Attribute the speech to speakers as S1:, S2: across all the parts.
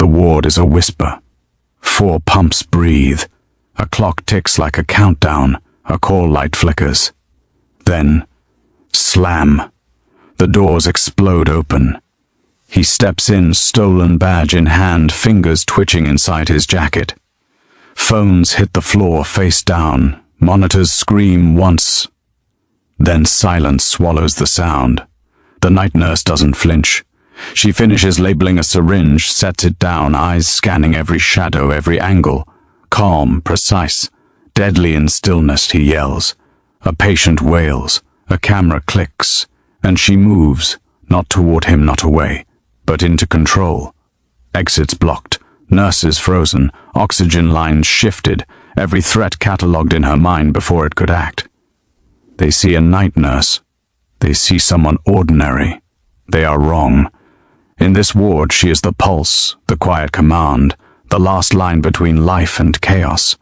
S1: The ward is a whisper. 4 pumps breathe. A clock ticks like a countdown. A call light flickers. Then, slam. The doors explode open. He steps in, stolen badge in hand, fingers twitching inside his jacket. Phones hit the floor face down. Monitors scream once. Then silence swallows the sound. The night nurse doesn't flinch. She finishes labeling a syringe, sets it down, eyes scanning every shadow, every angle. Calm, precise, deadly in stillness, he yells. A patient wails. A camera clicks. And she moves, not toward him, not away, but into control. Exits blocked. Nurses frozen. Oxygen lines shifted. Every threat catalogued in her mind before it could act. They see a night nurse. They see someone ordinary. They are wrong. In this ward, she is the pulse, the quiet command, the last line between life and chaos.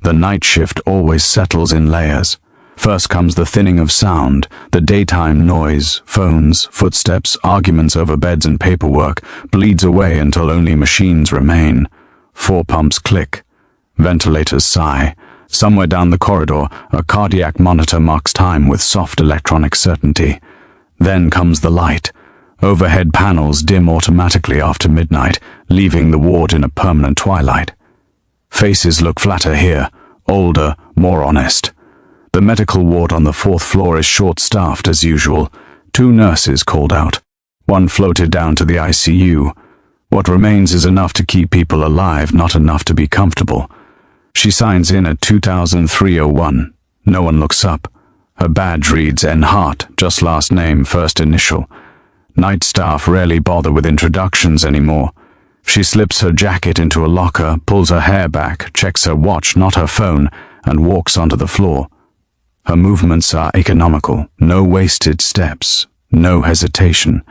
S1: The night shift always settles in layers. First comes the thinning of sound, the daytime noise, phones, footsteps, arguments over beds and paperwork, bleeds away until only machines remain. 4 pumps click. Ventilators sigh. Somewhere down the corridor, a cardiac monitor marks time with soft electronic certainty. Then comes the light. Overhead panels dim automatically after midnight, leaving the ward in a permanent twilight. Faces look flatter here, older, more honest. The medical ward on the 4th floor is short-staffed as usual. 2 nurses called out. 1 floated down to the ICU. What remains is enough to keep people alive, not enough to be comfortable. She signs in at 2301. No one looks up. Her badge reads N. Hart, just last name, first initial. Night staff rarely bother with introductions anymore. She slips her jacket into a locker, pulls her hair back, checks her watch, not her phone, and walks onto the floor. Her movements are economical, no wasted steps, no hesitation.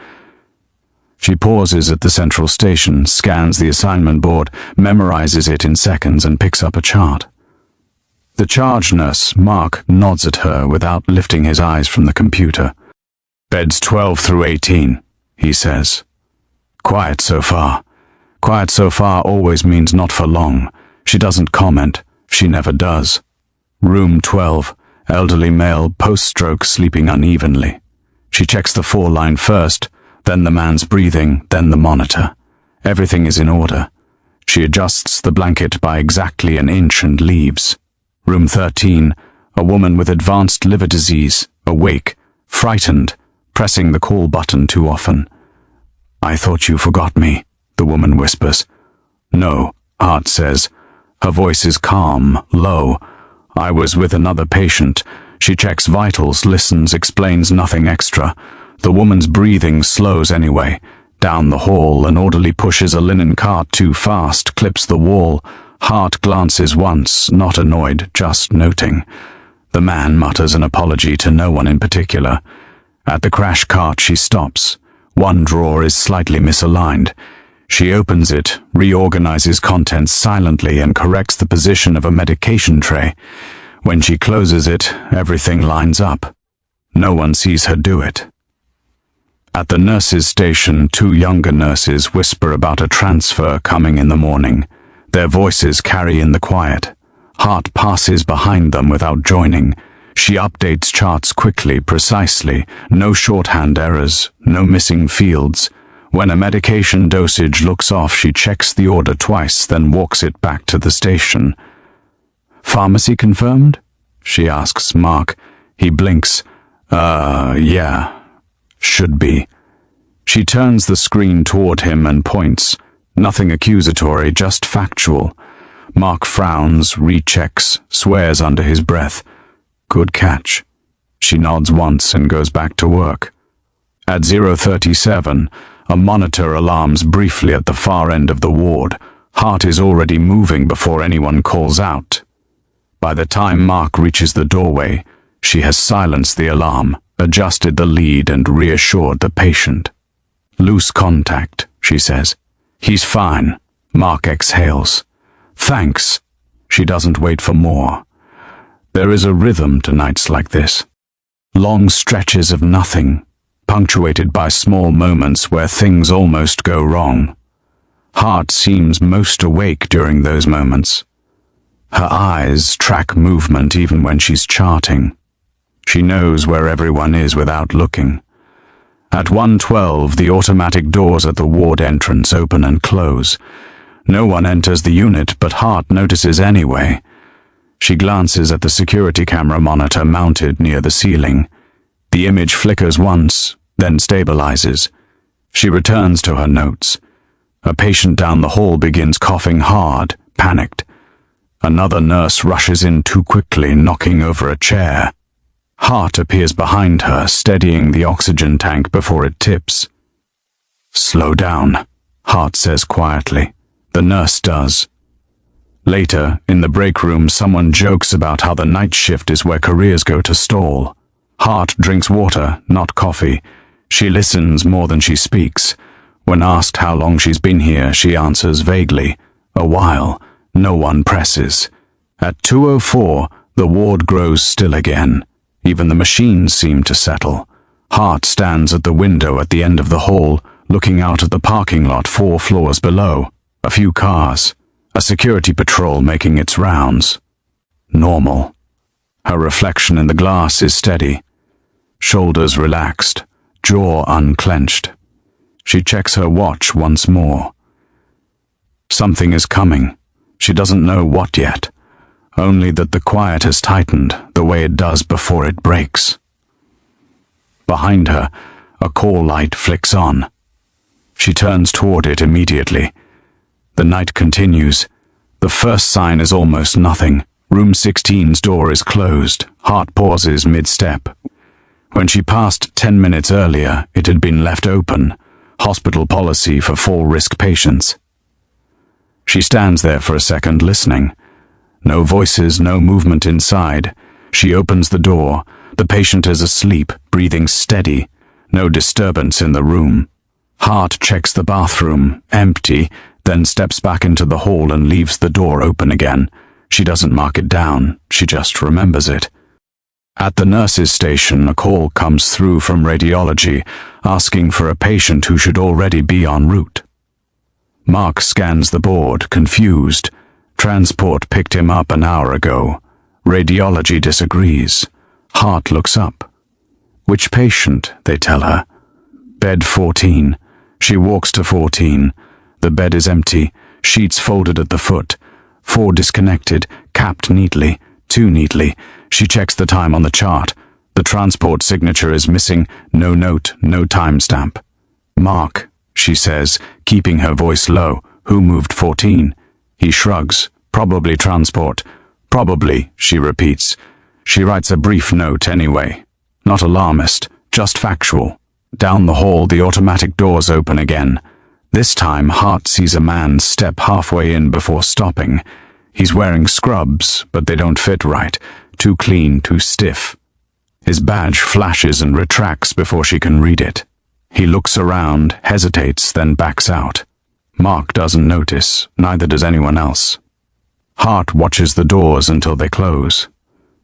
S1: She pauses at the central station, scans the assignment board, memorizes it in seconds, and picks up a chart. The charge nurse, Mark, nods at her without lifting his eyes from the computer. Beds 12 through 18, he says. Quiet so far. Quiet so far always means not for long. She doesn't comment. She never does. Room 12, elderly male, post-stroke, sleeping unevenly. She checks the 4-line first, then the man's breathing, then the monitor. Everything is in order. She adjusts the blanket by exactly an inch and leaves. Room 13, a woman with advanced liver disease, awake, frightened, pressing the call button too often. I thought you forgot me, the woman whispers. No, Hart says. Her voice is calm, low. I was with another patient. She checks vitals, listens, explains nothing extra. The woman's breathing slows anyway. Down the hall, an orderly pushes a linen cart too fast, clips the wall. Hart glances once, not annoyed, just noting. The man mutters an apology to no one in particular. At the crash cart, she stops. One drawer is slightly misaligned. She opens it, reorganizes contents silently, and corrects the position of a medication tray. When she closes it, everything lines up. No one sees her do it. At the nurses' station, 2 younger nurses whisper about a transfer coming in the morning. Their voices carry in the quiet. Hart passes behind them without joining. She updates charts quickly, precisely. No shorthand errors, no missing fields. When a medication dosage looks off, she checks the order twice, then walks it back to the station. Pharmacy confirmed? She asks Mark. He blinks. Yeah. Should be. She turns the screen toward him and points. Nothing accusatory, just factual. Mark frowns, rechecks, swears under his breath. Good catch. She nods once and goes back to work. At 0:37, a monitor alarms briefly at the far end of the ward. Hart is already moving before anyone calls out. By the time Mark reaches the doorway, she has silenced the alarm, adjusted the lead, and reassured the patient. Loose contact, she says. He's fine. Mark exhales. Thanks. She doesn't wait for more. There is a rhythm to nights like this. Long stretches of nothing, punctuated by small moments where things almost go wrong. Hart seems most awake during those moments. Her eyes track movement even when she's charting. She knows where everyone is without looking. At 1:12, the automatic doors at the ward entrance open and close. No one enters the unit, but Hart notices anyway. She glances at the security camera monitor mounted near the ceiling. The image flickers once, then stabilizes. She returns to her notes. A patient down the hall begins coughing hard, panicked. Another nurse rushes in too quickly, knocking over a chair. Hart appears behind her, steadying the oxygen tank before it tips. "Slow down," Hart says quietly. The nurse does. Later, in the break room, someone jokes about how the night shift is where careers go to stall. Hart drinks water, not coffee. She listens more than she speaks. When asked how long she's been here, she answers vaguely, "A while." No one presses. At 2:04, the ward grows still again. Even the machines seem to settle. Hart stands at the window at the end of the hall, looking out at the parking lot 4 floors below. A few cars. A security patrol making its rounds. Normal. Her reflection in the glass is steady. Shoulders relaxed, jaw unclenched. She checks her watch once more. Something is coming. She doesn't know what yet, only that the quiet has tightened the way it does before it breaks. Behind her, a call light flicks on. She turns toward it immediately. The night continues. The first sign is almost nothing. Room 16's door is closed. Hart pauses mid-step. When she passed 10 minutes earlier, it had been left open. Hospital policy for fall-risk patients. She stands there for a second, listening. No voices, no movement inside. She opens the door. The patient is asleep, breathing steady. No disturbance in the room. Hart checks the bathroom, empty, then steps back into the hall and leaves the door open again. She doesn't mark it down, she just remembers it. At the nurse's station, a call comes through from radiology, asking for a patient who should already be en route. Mark scans the board, confused. Transport picked him up an hour ago. Radiology disagrees. Hart looks up. Which patient, they tell her. Bed 14. She walks to 14. The bed is empty, sheets folded at the foot. 4 disconnected, capped neatly, too neatly. She checks the time on the chart. The transport signature is missing, no note, no timestamp. "Mark," she says, keeping her voice low. "Who moved 14? He shrugs. "Probably transport." "Probably," she repeats. She writes a brief note anyway. Not alarmist, just factual. Down the hall, the automatic doors open again. This time, Hart sees a man step halfway in before stopping. He's wearing scrubs, but they don't fit right. Too clean, too stiff. His badge flashes and retracts before she can read it. He looks around, hesitates, then backs out. Mark doesn't notice, neither does anyone else. Hart watches the doors until they close.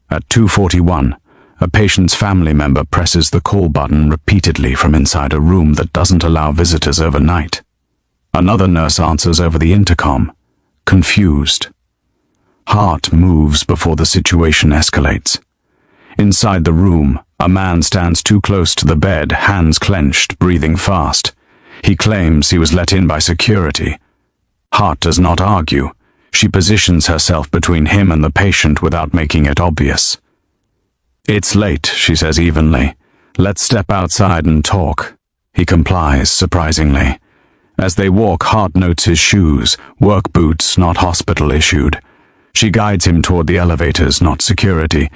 S1: At 2:41, a patient's family member presses the call button repeatedly from inside a room that doesn't allow visitors overnight. Another nurse answers over the intercom, confused. Hart moves before the situation escalates. Inside the room, a man stands too close to the bed, hands clenched, breathing fast. He claims he was let in by security. Hart does not argue. She positions herself between him and the patient without making it obvious. "It's late," she says evenly. "Let's step outside and talk." He complies, surprisingly. As they walk, Hart notes his shoes, work boots, not hospital-issued. She guides him toward the elevators, not security.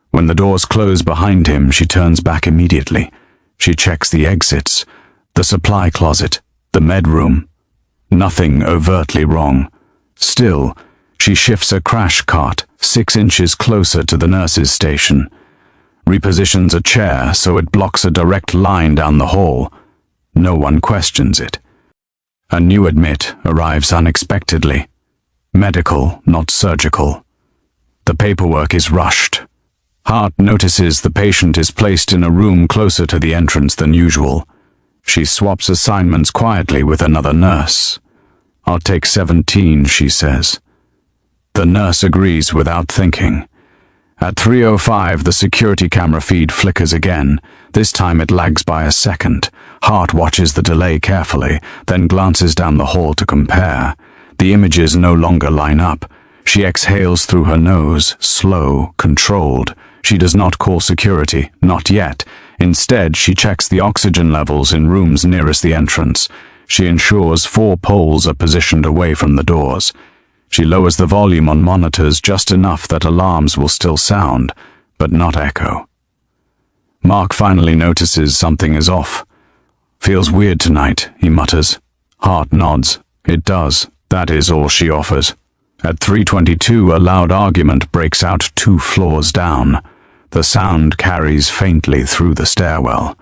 S1: When the doors close behind him, she turns back immediately. She checks the exits, the supply closet, the med room. Nothing overtly wrong. Still, she shifts a crash cart 6 inches closer to the nurse's station. Repositions a chair so it blocks a direct line down the hall. No one questions it. A new admit arrives unexpectedly. Medical, not surgical. The paperwork is rushed. Hart notices the patient is placed in a room closer to the entrance than usual. She swaps assignments quietly with another nurse. "I'll take 17, she says. The nurse agrees without thinking. At 3:05, the security camera feed flickers again. This time it lags by a second. Hart watches the delay carefully, then glances down the hall to compare. The images no longer line up. She exhales through her nose, slow, controlled. She does not call security, not yet. Instead, she checks the oxygen levels in rooms nearest the entrance. She ensures 4 poles are positioned away from the doors. She lowers the volume on monitors just enough that alarms will still sound, but not echo. Mark finally notices something is off. "Feels weird tonight," he mutters. Hart nods. "It does." That is all she offers. At 3:22, a loud argument breaks out 2 floors down. The sound carries faintly through the stairwell.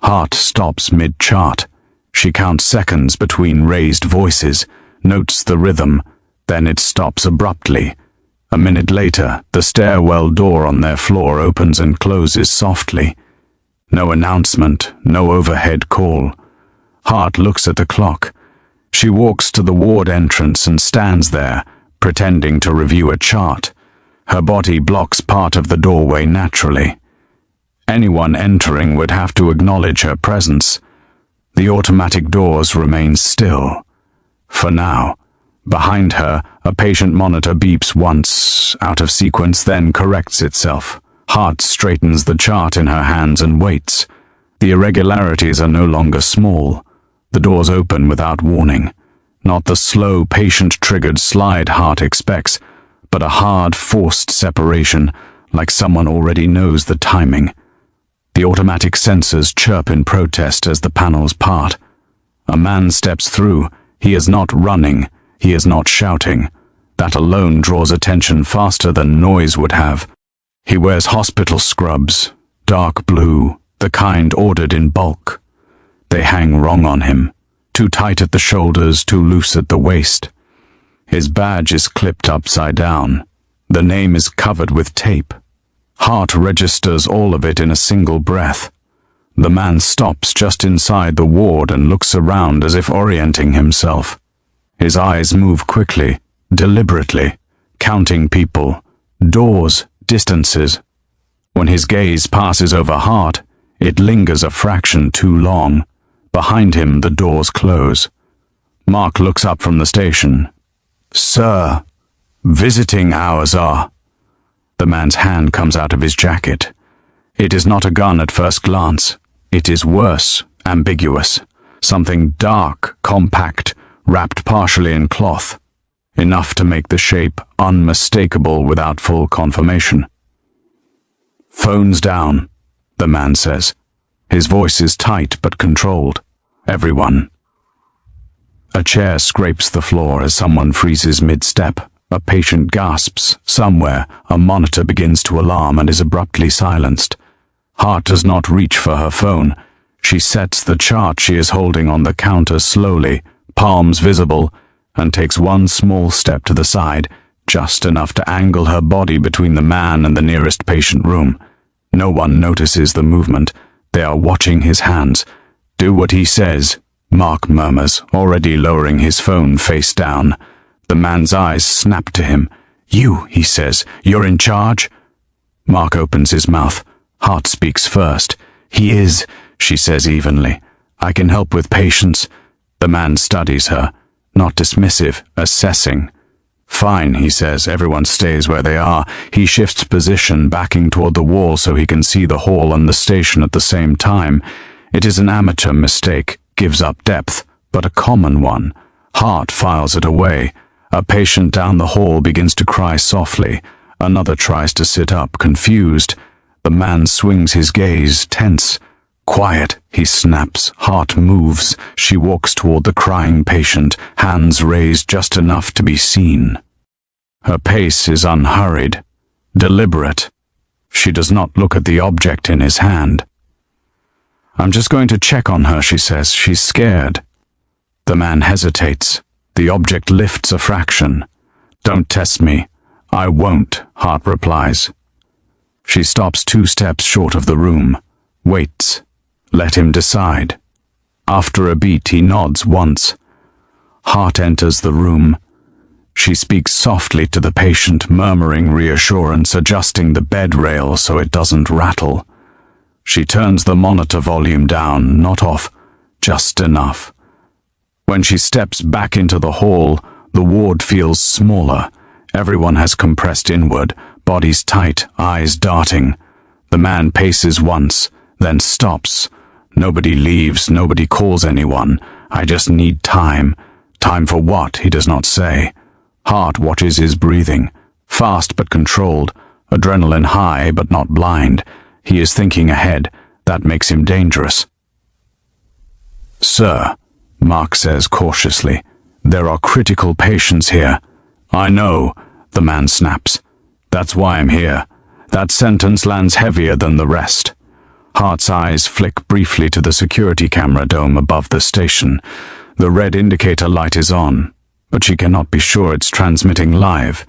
S1: Hart stops mid-chart. She counts seconds between raised voices, notes the rhythm, then it stops abruptly. A minute later, the stairwell door on their floor opens and closes softly. No announcement, no overhead call. Hart looks at the clock. She walks to the ward entrance and stands there, pretending to review a chart. Her body blocks part of the doorway naturally. Anyone entering would have to acknowledge her presence. The automatic doors remain still. For now. Behind her, a patient monitor beeps once, out of sequence, then corrects itself. Hart straightens the chart in her hands and waits. The irregularities are no longer small. The doors open without warning. Not the slow, patient-triggered slide Hart expects, but a hard, forced separation, like someone already knows the timing. The automatic sensors chirp in protest as the panels part. A man steps through. He is not running. He is not shouting. That alone draws attention faster than noise would have. He wears hospital scrubs, dark blue, the kind ordered in bulk. They hang wrong on him, too tight at the shoulders, too loose at the waist. His badge is clipped upside down. The name is covered with tape. Hart registers all of it in a single breath. The man stops just inside the ward and looks around as if orienting himself. His eyes move quickly, deliberately, counting people, doors, distances. When his gaze passes over Hart, it lingers a fraction too long. Behind him, the doors close. Mark looks up from the station. "Sir, visiting hours are..." The man's hand comes out of his jacket. It is not a gun at first glance. It is worse, ambiguous. Something dark, compact, wrapped partially in cloth. Enough to make the shape unmistakable without full confirmation. "Phone's down," the man says. His voice is tight but controlled. "Everyone." A chair scrapes the floor as someone freezes mid-step. A patient gasps. Somewhere, a monitor begins to alarm and is abruptly silenced. Hart does not reach for her phone. She sets the chart she is holding on the counter slowly, palms visible, and takes one small step to the side, just enough to angle her body between the man and the nearest patient room. No one notices the movement. They are watching his hands. "Do what he says," Mark murmurs, already lowering his phone face down. The man's eyes snap to him. "You," he says, "you're in charge?" Mark opens his mouth. Hart speaks first. "He is," she says evenly. "I can help with patients." The man studies her, not dismissive, assessing. "Fine," he says. Everyone stays where they are. He shifts position, backing toward the wall so he can see the hall and the station at the same time. It is an amateur mistake, gives up depth, but a common one. Hart files it away. A patient down the hall begins to cry softly. Another tries to sit up, confused. The man swings his gaze, tense. "Quiet," he snaps. Hart moves. She walks toward the crying patient, hands raised just enough to be seen. Her pace is unhurried, deliberate. She does not look at the object in his hand. "I'm just going to check on her," she says. "She's scared." The man hesitates. The object lifts a fraction. "Don't test me." "I won't," Hart replies. She stops 2 steps short of the room, waits. Let him decide. After a beat, he nods once. Hart enters the room. She speaks softly to the patient, murmuring reassurance, adjusting the bed rail so it doesn't rattle. She turns the monitor volume down, not off, just enough. When she steps back into the hall, the ward feels smaller. Everyone has compressed inward, bodies tight, eyes darting. The man paces once, then stops. Nobody leaves, nobody calls anyone. I just need time. Time for what, he does not say. Hart watches his breathing. Fast but controlled. Adrenaline high but not blind. He is thinking ahead. That makes him dangerous. "Sir," Mark says cautiously, "there are critical patients here." "I know," the man snaps. "That's why I'm here." That sentence lands heavier than the rest. Hart's eyes flick briefly to the security camera dome above the station. The red indicator light is on, but she cannot be sure it's transmitting live.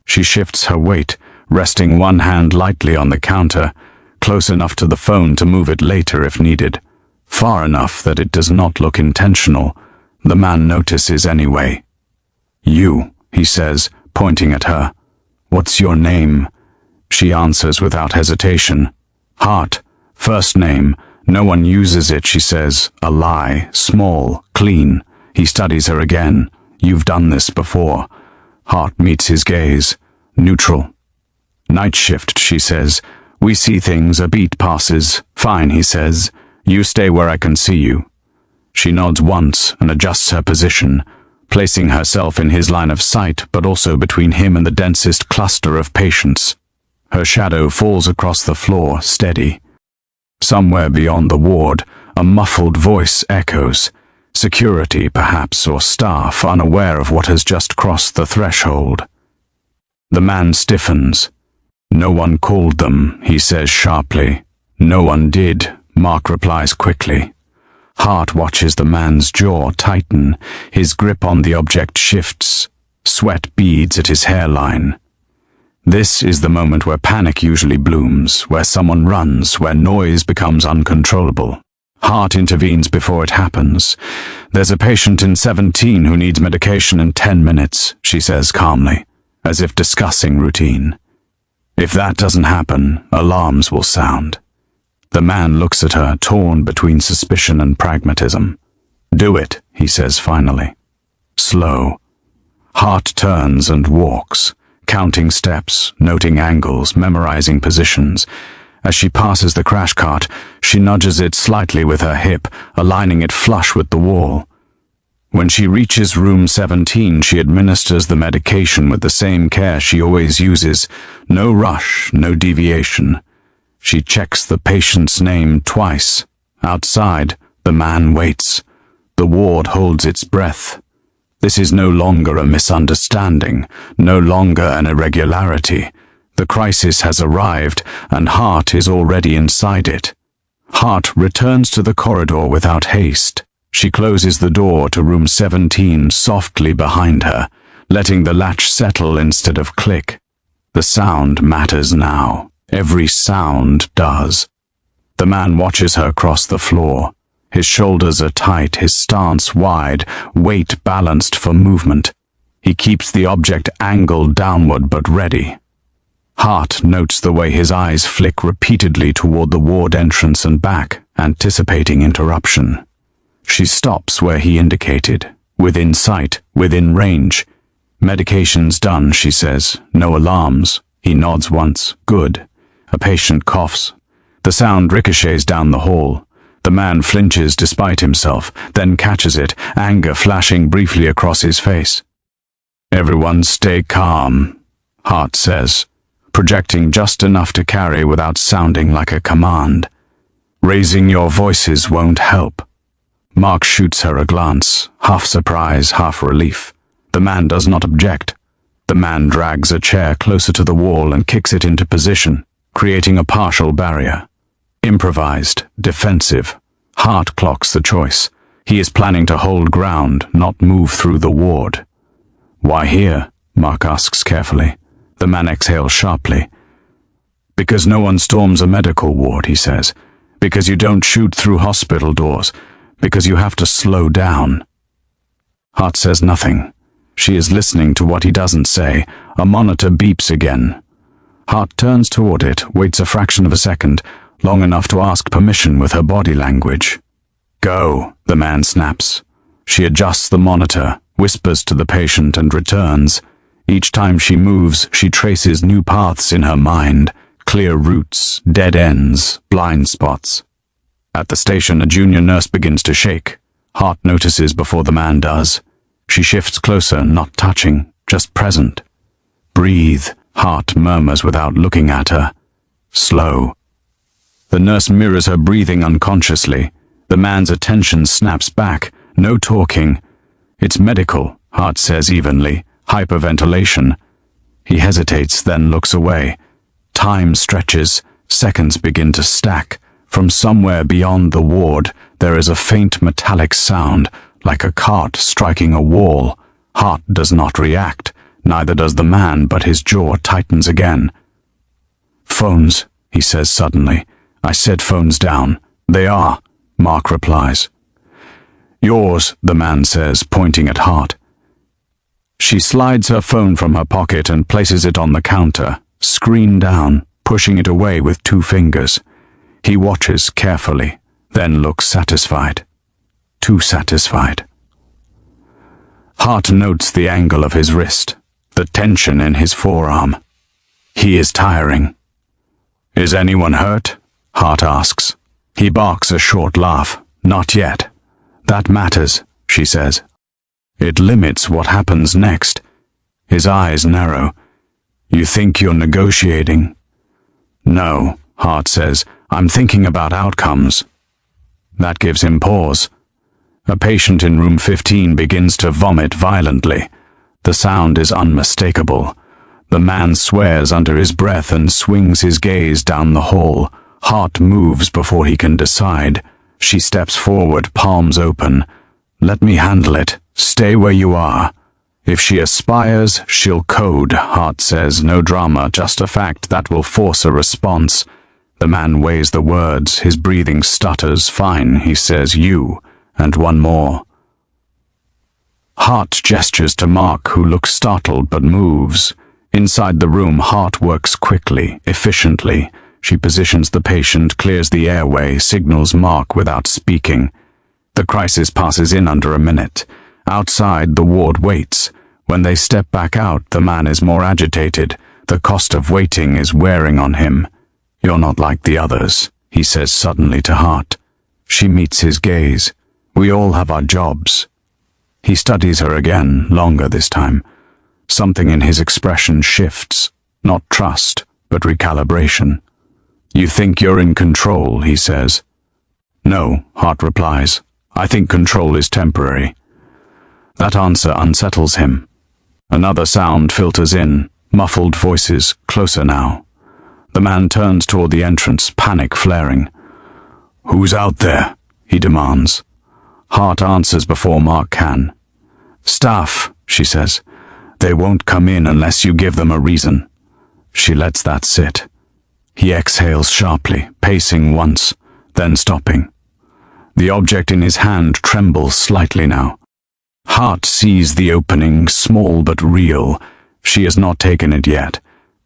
S1: She shifts her weight, resting one hand lightly on the counter, close enough to the phone to move it later if needed. Far enough that it does not look intentional. The man notices anyway. "You," he says, pointing at her. "What's your name?" She answers without hesitation. "Hart. First name. No one uses it," she says. A lie. Small. Clean. He studies her again. "You've done this before." Hart meets his gaze. Neutral. "Night shift," she says. "We see things, a beat passes." "Fine," he says. "You stay where I can see you." She nods once and adjusts her position, placing herself in his line of sight, but also between him and the densest cluster of patients. Her shadow falls across the floor, steady. Somewhere beyond the ward, a muffled voice echoes. Security, perhaps, or staff, unaware of what has just crossed the threshold. The man stiffens. "No one called them," he says sharply. "No one did," Mark replies quickly. Hart watches the man's jaw tighten. His grip on the object shifts. Sweat beads at his hairline. This is the moment where panic usually blooms, where someone runs, where noise becomes uncontrollable. Hart intervenes before it happens. "There's a patient in 17 who needs medication in 10 minutes, she says calmly, as if discussing routine. "If that doesn't happen, alarms will sound." The man looks at her, torn between suspicion and pragmatism. "Do it," he says finally. Slow. Hart turns and walks, counting steps, noting angles, memorizing positions. As she passes the crash cart, she nudges it slightly with her hip, aligning it flush with the wall. When she reaches room 17, she administers the medication with the same care she always uses. No rush, no deviation. She checks the patient's name twice. Outside, the man waits. The ward holds its breath. This is no longer a misunderstanding, no longer an irregularity. The crisis has arrived, and Hart is already inside it. Hart returns to the corridor without haste. She closes the door to room 17 softly behind her, letting the latch settle instead of click. The sound matters now. Every sound does. The man watches her cross the floor. His shoulders are tight, his stance wide, weight balanced for movement. He keeps the object angled downward but ready. Hart notes the way his eyes flick repeatedly toward the ward entrance and back, anticipating interruption. She stops where he indicated, within sight, within range. "Medication's done," she says. "No alarms." He nods once. "Good." A patient coughs. The sound ricochets down the hall. The man flinches despite himself, then catches it, anger flashing briefly across his face. "Everyone stay calm," Hart says, projecting just enough to carry without sounding like a command. "Raising your voices won't help." Mark shoots her a glance, half surprise, half relief. The man does not object. The man drags a chair closer to the wall and kicks it into position, creating a partial barrier. Improvised, defensive. Hart clocks the choice. He is planning to hold ground, not move through the ward. "Why here?" Mark asks carefully. The man exhales sharply. "Because no one storms a medical ward," he says. "Because you don't shoot through hospital doors. Because you have to slow down." Hart says nothing. She is listening to what he doesn't say. A monitor beeps again. Hart turns toward it, waits a fraction of a second, long enough to ask permission with her body language. "Go," the man snaps. She adjusts the monitor, whispers to the patient, and returns. Each time she moves, she traces new paths in her mind, clear routes, dead ends, blind spots. At the station, a junior nurse begins to shake. Hart notices before the man does. She shifts closer, not touching, just present. "Breathe," Hart murmurs without looking at her. "Slow." The nurse mirrors her breathing unconsciously. The man's attention snaps back. No talking. "It's medical," Hart says evenly. "Hyperventilation." He hesitates, then looks away. Time stretches. Seconds begin to stack. From somewhere beyond the ward, there is a faint metallic sound, like a cart striking a wall. Hart does not react. Neither does the man, but his jaw tightens again. "Phones," he says suddenly. "I said phones down." "They are," Mark replies. "Yours," the man says, pointing at Hart. She slides her phone from her pocket and places it on the counter, screen down, pushing it away with 2 fingers. He watches carefully, then looks satisfied. Too satisfied. Hart notes the angle of his wrist, the tension in his forearm. He is tiring. "Is anyone hurt?" Hart asks. He barks a short laugh. "Not yet." "That matters," she says. "It limits what happens next." His eyes narrow. "You think you're negotiating?" "No," Hart says. "I'm thinking about outcomes." That gives him pause. A patient in room 15 begins to vomit violently. The sound is unmistakable. The man swears under his breath and swings his gaze down the hall. Hart moves before he can decide. She steps forward, palms open. "Let me handle it. Stay where you are." "If she aspires, she'll code," Hart says. "No drama, just a fact that will force a response." The man weighs the words. His breathing stutters. "Fine," he says. "You." And one more. Hart gestures to Mark, who looks startled but moves. Inside the room, Hart works quickly, efficiently. She positions the patient, clears the airway, signals Mark without speaking. The crisis passes in under a minute. Outside, the ward waits. When they step back out, the man is more agitated. The cost of waiting is wearing on him. "You're not like the others," he says suddenly to Hart. She meets his gaze. "We all have our jobs." He studies her again, longer this time. Something in his expression shifts. Not trust, but recalibration. "You think you're in control," he says. "No," Hart replies. "I think control is temporary." That answer unsettles him. Another sound filters in, muffled voices, closer now. The man turns toward the entrance, panic flaring. "Who's out there?" he demands. Hart answers before Mark can. "Staff," she says. "They won't come in unless you give them a reason." She lets that sit. He exhales sharply, pacing once, then stopping. The object in his hand trembles slightly now. Hart sees the opening, small but real. She has not taken it yet.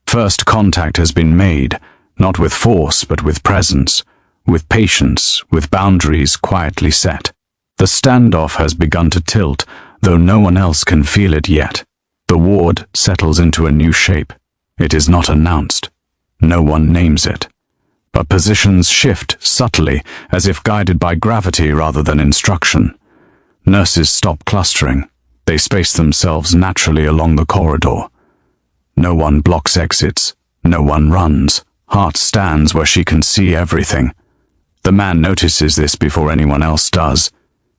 S1: First contact has been made, not with force but with presence, with patience, with boundaries quietly set. The standoff has begun to tilt, though no one else can feel it yet. The ward settles into a new shape. It is not announced. No one names it. But positions shift subtly, as if guided by gravity rather than instruction. Nurses stop clustering. They space themselves naturally along the corridor. No one blocks exits. No one runs. Hart stands where she can see everything. The man notices this before anyone else does.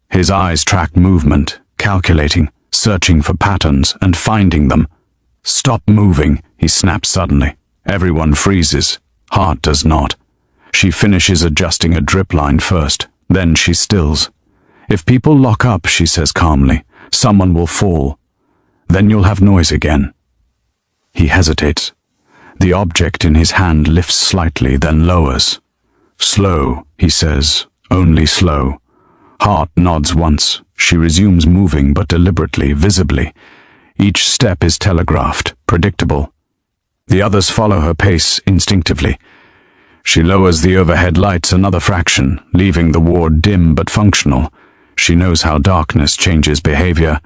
S1: His eyes track movement, calculating, searching for patterns, and finding them. "Stop moving," he snaps suddenly. Everyone freezes. Hart does not. She finishes adjusting a drip line first, then she stills. "If people lock up," she says calmly, "someone will fall. Then you'll have noise again." He hesitates. The object in his hand lifts slightly, then lowers. "Slow," he says, "only slow." Hart nods once. She resumes moving, but deliberately, visibly. Each step is telegraphed, predictable. The others follow her pace instinctively. She lowers the overhead lights another fraction, leaving the ward dim but functional. She knows how darkness changes behavior,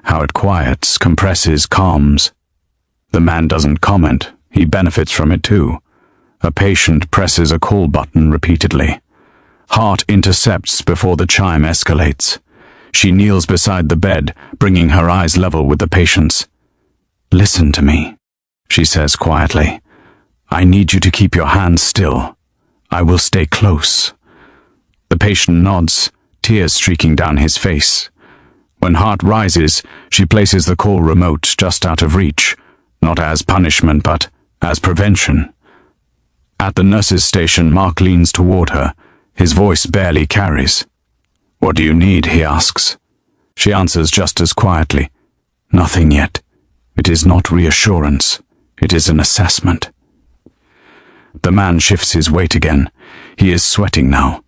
S1: how it quiets, compresses, calms. The man doesn't comment. He benefits from it too. A patient presses a call button repeatedly. Heart intercepts before the chime escalates. She kneels beside the bed, bringing her eyes level with the patient's. "Listen to me," she says quietly. "I need you to keep your hands still. I will stay close." The patient nods, tears streaking down his face. When Hart rises, she places the call remote just out of reach, not as punishment but as prevention. At the nurse's station, Mark leans toward her. His voice barely carries. "What do you need?" he asks. She answers just as quietly. "Nothing yet. It is not reassurance. It is an assessment." The man shifts his weight again. He is sweating now.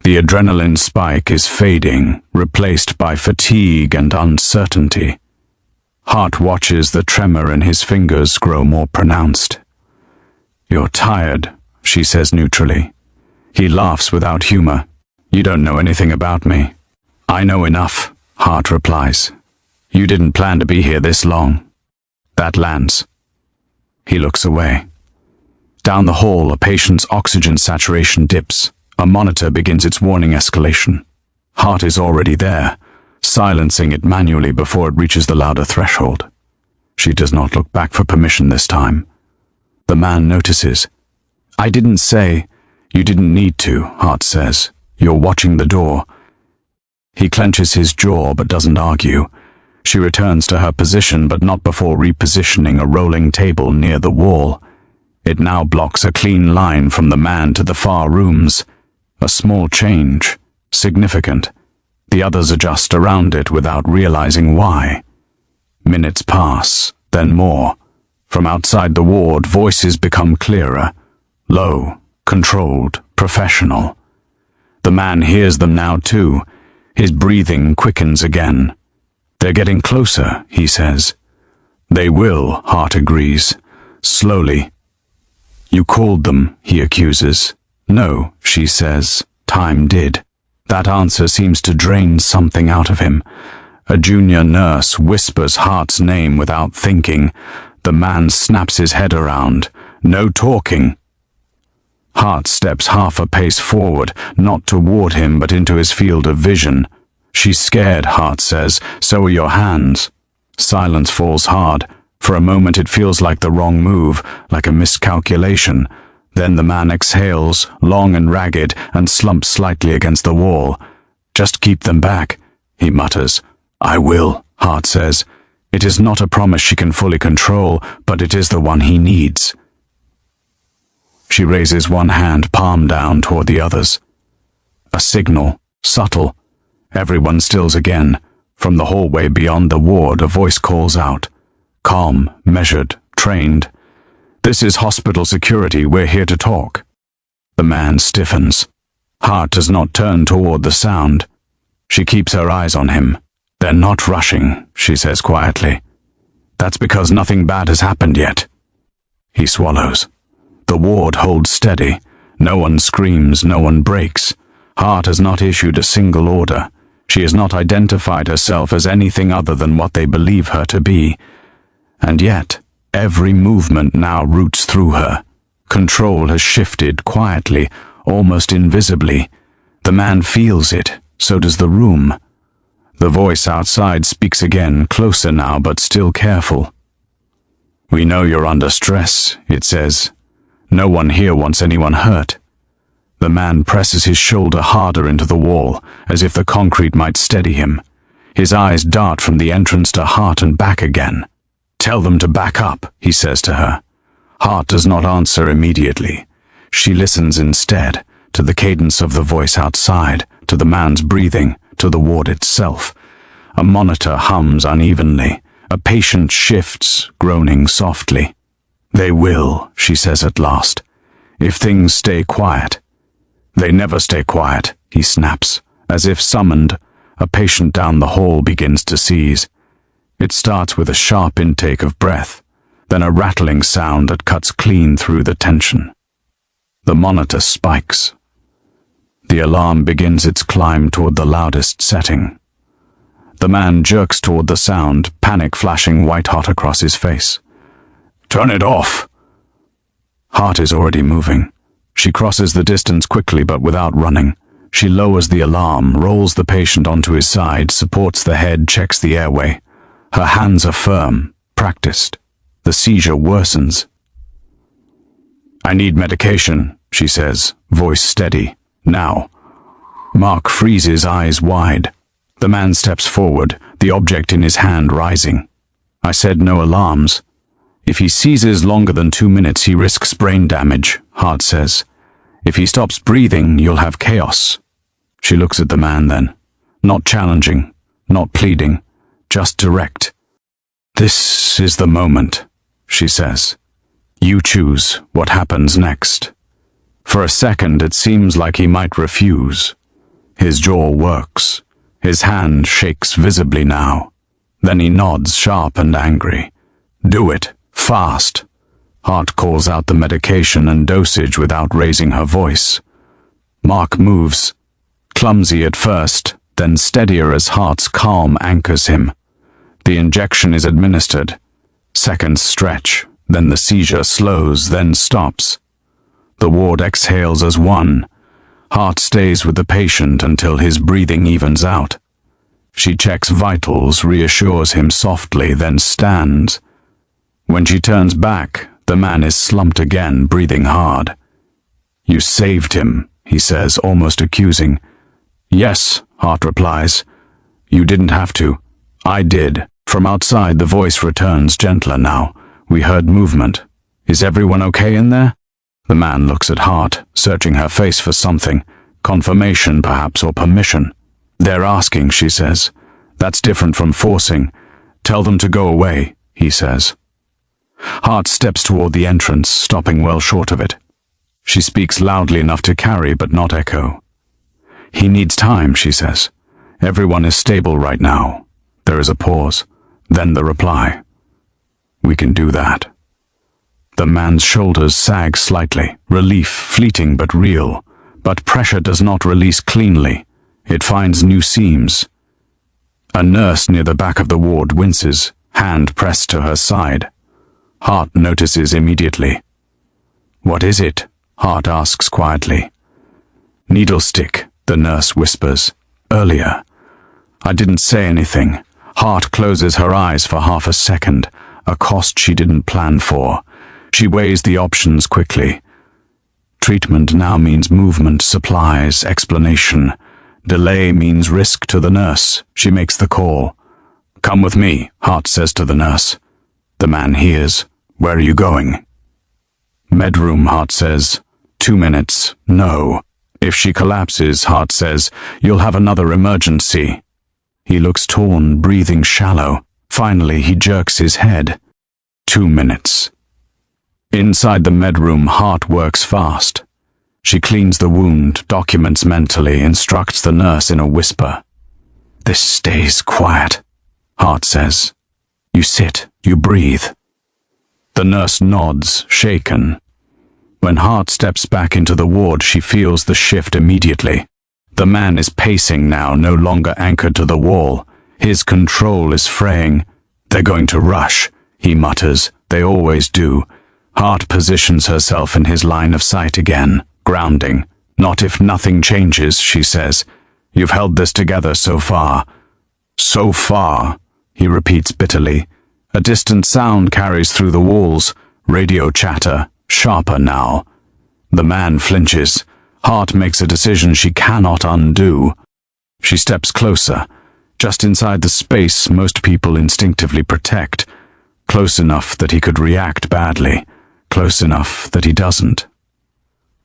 S1: The adrenaline spike is fading, replaced by fatigue and uncertainty. Hart watches the tremor in his fingers grow more pronounced. "You're tired," she says neutrally. He laughs without humor. "You don't know anything about me." "I know enough," Hart replies. "You didn't plan to be here this long." That lands. He looks away. Down the hall, a patient's oxygen saturation dips. A monitor begins its warning escalation. Hart is already there, silencing it manually before it reaches the louder threshold. She does not look back for permission this time. The man notices. "I didn't say—" "You didn't need to," Hart says. "You're watching the door." He clenches his jaw but doesn't argue. She returns to her position, but not before repositioning a rolling table near the wall. It now blocks a clean line from the man to the far rooms. A small change, significant. The others adjust around it without realizing why. Minutes pass, then more. From outside the ward, voices become clearer. Low, controlled, professional. The man hears them now too. His breathing quickens again. "They're getting closer," he says. "They will," Hart agrees. Slowly. "You called them," he accuses. "No," she says. "Time did." That answer seems to drain something out of him. A junior nurse whispers Hart's name without thinking. The man snaps his head around. "No talking." Hart steps half a pace forward, not toward him but into his field of vision. "She's scared," Hart says. "So are your hands." Silence falls hard. For a moment it feels like the wrong move, like a miscalculation. Then the man exhales, long and ragged, and slumps slightly against the wall. "Just keep them back," he mutters. "I will," Hart says. It is not a promise she can fully control, but it is the one he needs. She raises one hand, palm down, toward the others. A signal, subtle. Everyone stills again. From the hallway beyond the ward, a voice calls out. Calm, measured, trained. "This is hospital security. We're here to talk." The man stiffens. Hart does not turn toward the sound. She keeps her eyes on him. "They're not rushing," she says quietly. "That's because nothing bad has happened yet." He swallows. The ward holds steady. No one screams, no one breaks. Hart has not issued a single order. She has not identified herself as anything other than what they believe her to be. And yet, every movement now roots through her. Control has shifted quietly, almost invisibly. The man feels it, so does the room. The voice outside speaks again, closer now, but still careful. "We know you're under stress," it says. "No one here wants anyone hurt." The man presses his shoulder harder into the wall, as if the concrete might steady him. His eyes dart from the entrance to Hart and back again. "Tell them to back up," he says to her. Hart does not answer immediately. She listens instead, to the cadence of the voice outside, to the man's breathing, to the ward itself. A monitor hums unevenly. A patient shifts, groaning softly. "They will," she says at last, "if things stay quiet." "They never stay quiet," he snaps, as if summoned. a patient down the hall begins to seize. It starts with a sharp intake of breath, then a rattling sound that cuts clean through the tension. The monitor spikes. The alarm begins its climb toward the loudest setting. The man jerks toward the sound, panic flashing white-hot across his face. "Turn it off!" Heart is already moving. She crosses the distance quickly but without running. She lowers the alarm, rolls the patient onto his side, supports the head, checks the airway. Her hands are firm, practiced. The seizure worsens. "I need medication," she says, voice steady. "Now." Mark freezes, eyes wide. The man steps forward, the object in his hand rising. "I said no alarms." "If he seizes longer than 2 minutes, he risks brain damage," Hart says. "If he stops breathing, you'll have chaos." She looks at the man then. Not challenging, not pleading, just direct. "This is the moment," she says. "You choose what happens next." For a second, it seems like he might refuse. His jaw works. His hand shakes visibly now. Then he nods, sharp and angry. "Do it. Fast." Hart calls out the medication and dosage without raising her voice. Mark moves, clumsy at first, then steadier as Hart's calm anchors him. The injection is administered. Seconds stretch, then the seizure slows, then stops. The ward exhales as one. Hart stays with the patient until his breathing evens out. She checks vitals, reassures him softly, then stands. When she turns back, the man is slumped again, breathing hard. "You saved him," he says, almost accusing. "Yes," Hart replies. "You didn't have to." "I did." From outside, the voice returns, gentler now. "We heard movement. Is everyone okay in there?" The man looks at Hart, searching her face for something. Confirmation, perhaps, or permission. "They're asking," she says. "That's different from forcing. Tell them to go away," he says. Hart steps toward the entrance, stopping well short of it. She speaks loudly enough to carry but not echo. "He needs time," she says. "Everyone is stable right now." There is a pause, then the reply. "We can do that." The man's shoulders sag slightly, relief fleeting but real. But pressure does not release cleanly. It finds new seams. A nurse near the back of the ward winces, hand pressed to her side. Hart notices immediately. "What is it?" Hart asks quietly. "Needle stick," the nurse whispers. "Earlier." I didn't say anything. Hart closes her eyes for half a second, a cost she didn't plan for. She weighs the options quickly. Treatment now means movement, supplies, explanation. Delay means risk to the nurse. She makes the call. "Come with me," Hart says to the nurse. The man hears. "Where are you going?" "Medroom," Hart says. 2 minutes. No. If she collapses, Hart says, "you'll have another emergency." He looks torn, breathing shallow. Finally, he jerks his head. 2 minutes. Inside the medroom, Hart works fast. She cleans the wound, documents mentally, instructs the nurse in a whisper. "This stays quiet," Hart says. "You sit, you breathe." The nurse nods, shaken. When Hart steps back into the ward, she feels the shift immediately. The man is pacing now, no longer anchored to the wall. His control is fraying. "They're going to rush," he mutters. "They always do." Hart positions herself in his line of sight again, grounding. "Not if nothing changes," she says. "You've held this together so far." "So far," he repeats bitterly. A distant sound carries through the walls, radio chatter, sharper now. The man flinches. Hart makes a decision she cannot undo. She steps closer, just inside the space most people instinctively protect, close enough that he could react badly. Close enough that he doesn't.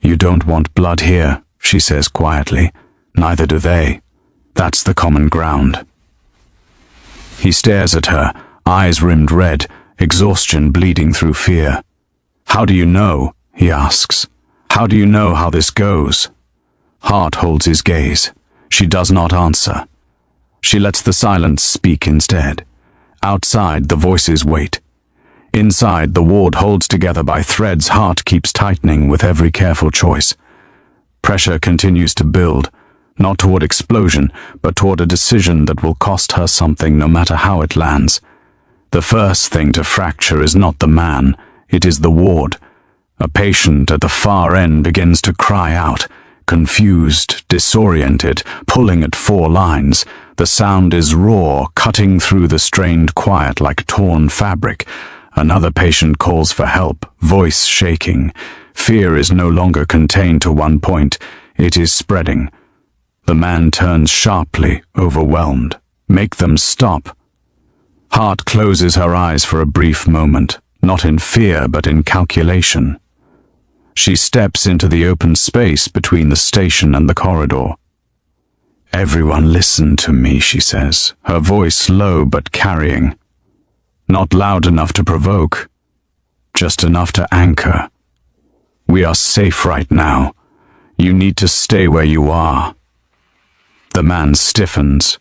S1: "You don't want blood here," she says quietly. "Neither do they. That's the common ground." He stares at her, eyes rimmed red, exhaustion bleeding through fear. "How do you know?" he asks. "How do you know how this goes?" Hart holds his gaze. She does not answer. She lets the silence speak instead. Outside, the voices wait. Inside, the ward holds together by threads. Heart keeps tightening with every careful choice. Pressure continues to build, not toward explosion, but toward a decision that will cost her something no matter how it lands. The first thing to fracture is not the man, it is the ward. A patient at the far end begins to cry out, confused, disoriented, pulling at 4 lines. The sound is raw, cutting through the strained quiet like torn fabric. Another patient calls for help, voice shaking. Fear is no longer contained to one point, it is spreading. The man turns sharply, overwhelmed. Make them stop. Heart closes her eyes for a brief moment, not in fear but in calculation. She steps into the open space between the station and the corridor. "Everyone listen to me," she says, her voice low but carrying. Not loud enough to provoke, just enough to anchor. "We are safe right now. You need to stay where you are." The man stiffens.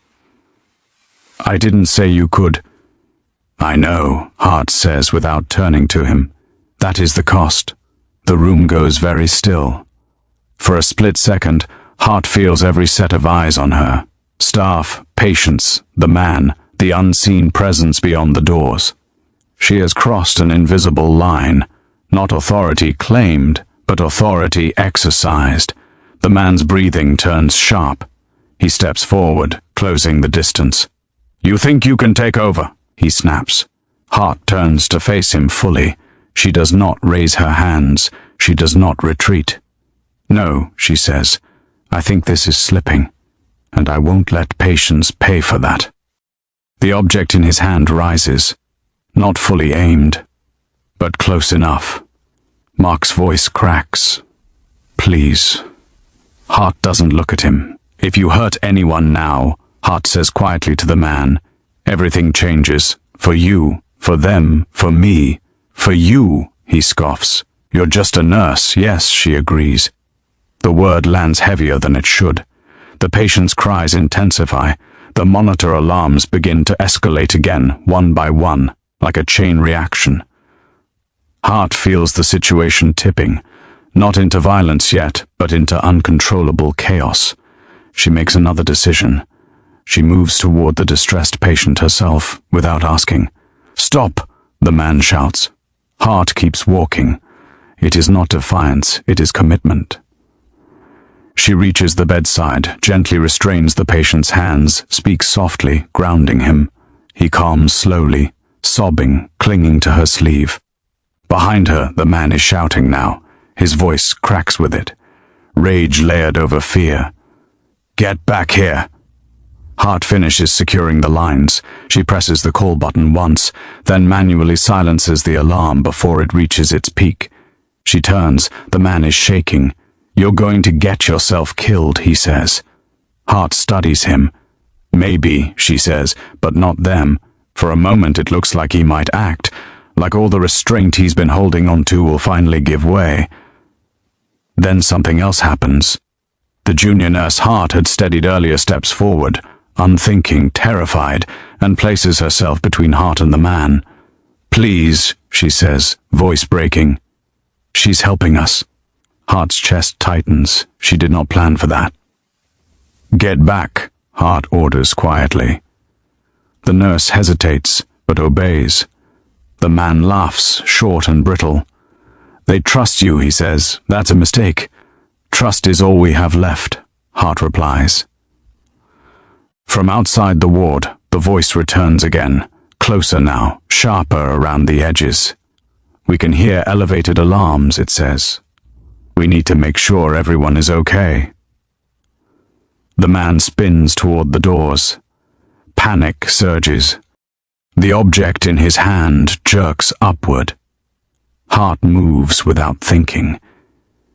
S1: "I didn't say you could." "I know," Hart says without turning to him. "That is the cost." The room goes very still. For a split second, Hart feels every set of eyes on her. Staff, patients, the man, the unseen presence beyond the doors. She has crossed an invisible line, not authority claimed, but authority exercised. The man's breathing turns sharp. He steps forward, closing the distance. "You think you can take over?" he snaps. Hart turns to face him fully. She does not raise her hands. She does not retreat. "No," she says. "I think this is slipping, and I won't let patience pay for that." The object in his hand rises, not fully aimed, but close enough. Mark's voice cracks. "Please." Hart doesn't look at him. "If you hurt anyone now," Hart says quietly to the man, "everything changes. For you, for them, for me. For you," he scoffs. "You're just a nurse." "Yes," she agrees. The word lands heavier than it should. The patient's cries intensify. The monitor alarms begin to escalate again, one by one, like a chain reaction. Hart feels the situation tipping, not into violence yet, but into uncontrollable chaos. She makes another decision. She moves toward the distressed patient herself, without asking. "Stop!" the man shouts. Hart keeps walking. It is not defiance, it is commitment. She reaches the bedside, gently restrains the patient's hands, speaks softly, grounding him. He calms slowly, sobbing, clinging to her sleeve. Behind her, the man is shouting now. His voice cracks with it. Rage layered over fear. "Get back here!" Hart finishes securing the lines. She presses the call button once, then manually silences the alarm before it reaches its peak. She turns. The man is shaking. "You're going to get yourself killed," he says. Hart studies him. "Maybe," she says, "but not them." For a moment it looks like he might act, like all the restraint he's been holding on to will finally give way. Then something else happens. The junior nurse Hart had steadied earlier steps forward, unthinking, terrified, and places herself between Hart and the man. "Please," she says, voice breaking. "She's helping us." Hart's chest tightens. She did not plan for that. "Get back," Hart orders quietly. The nurse hesitates, but obeys. The man laughs, short and brittle. "They trust you," he says. "That's a mistake." "Trust is all we have left," Hart replies. From outside the ward, the voice returns again, closer now, sharper around the edges. "We can hear elevated alarms," it says. "We need to make sure everyone is okay." The man spins toward the doors. Panic surges. The object in his hand jerks upward. Hart moves without thinking.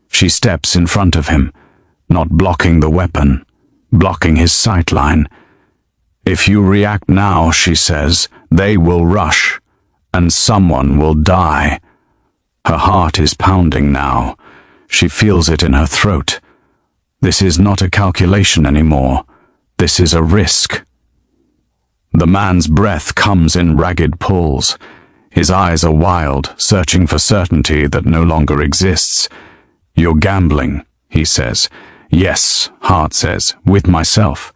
S1: She steps in front of him, not blocking the weapon, blocking his sight line. "If you react now," she says, "they will rush, and someone will die." Her heart is pounding now. She feels it in her throat. This is not a calculation anymore. This is a risk. The man's breath comes in ragged pulls. His eyes are wild, searching for certainty that no longer exists. "You're gambling," he says. "Yes," Hart says, "with myself."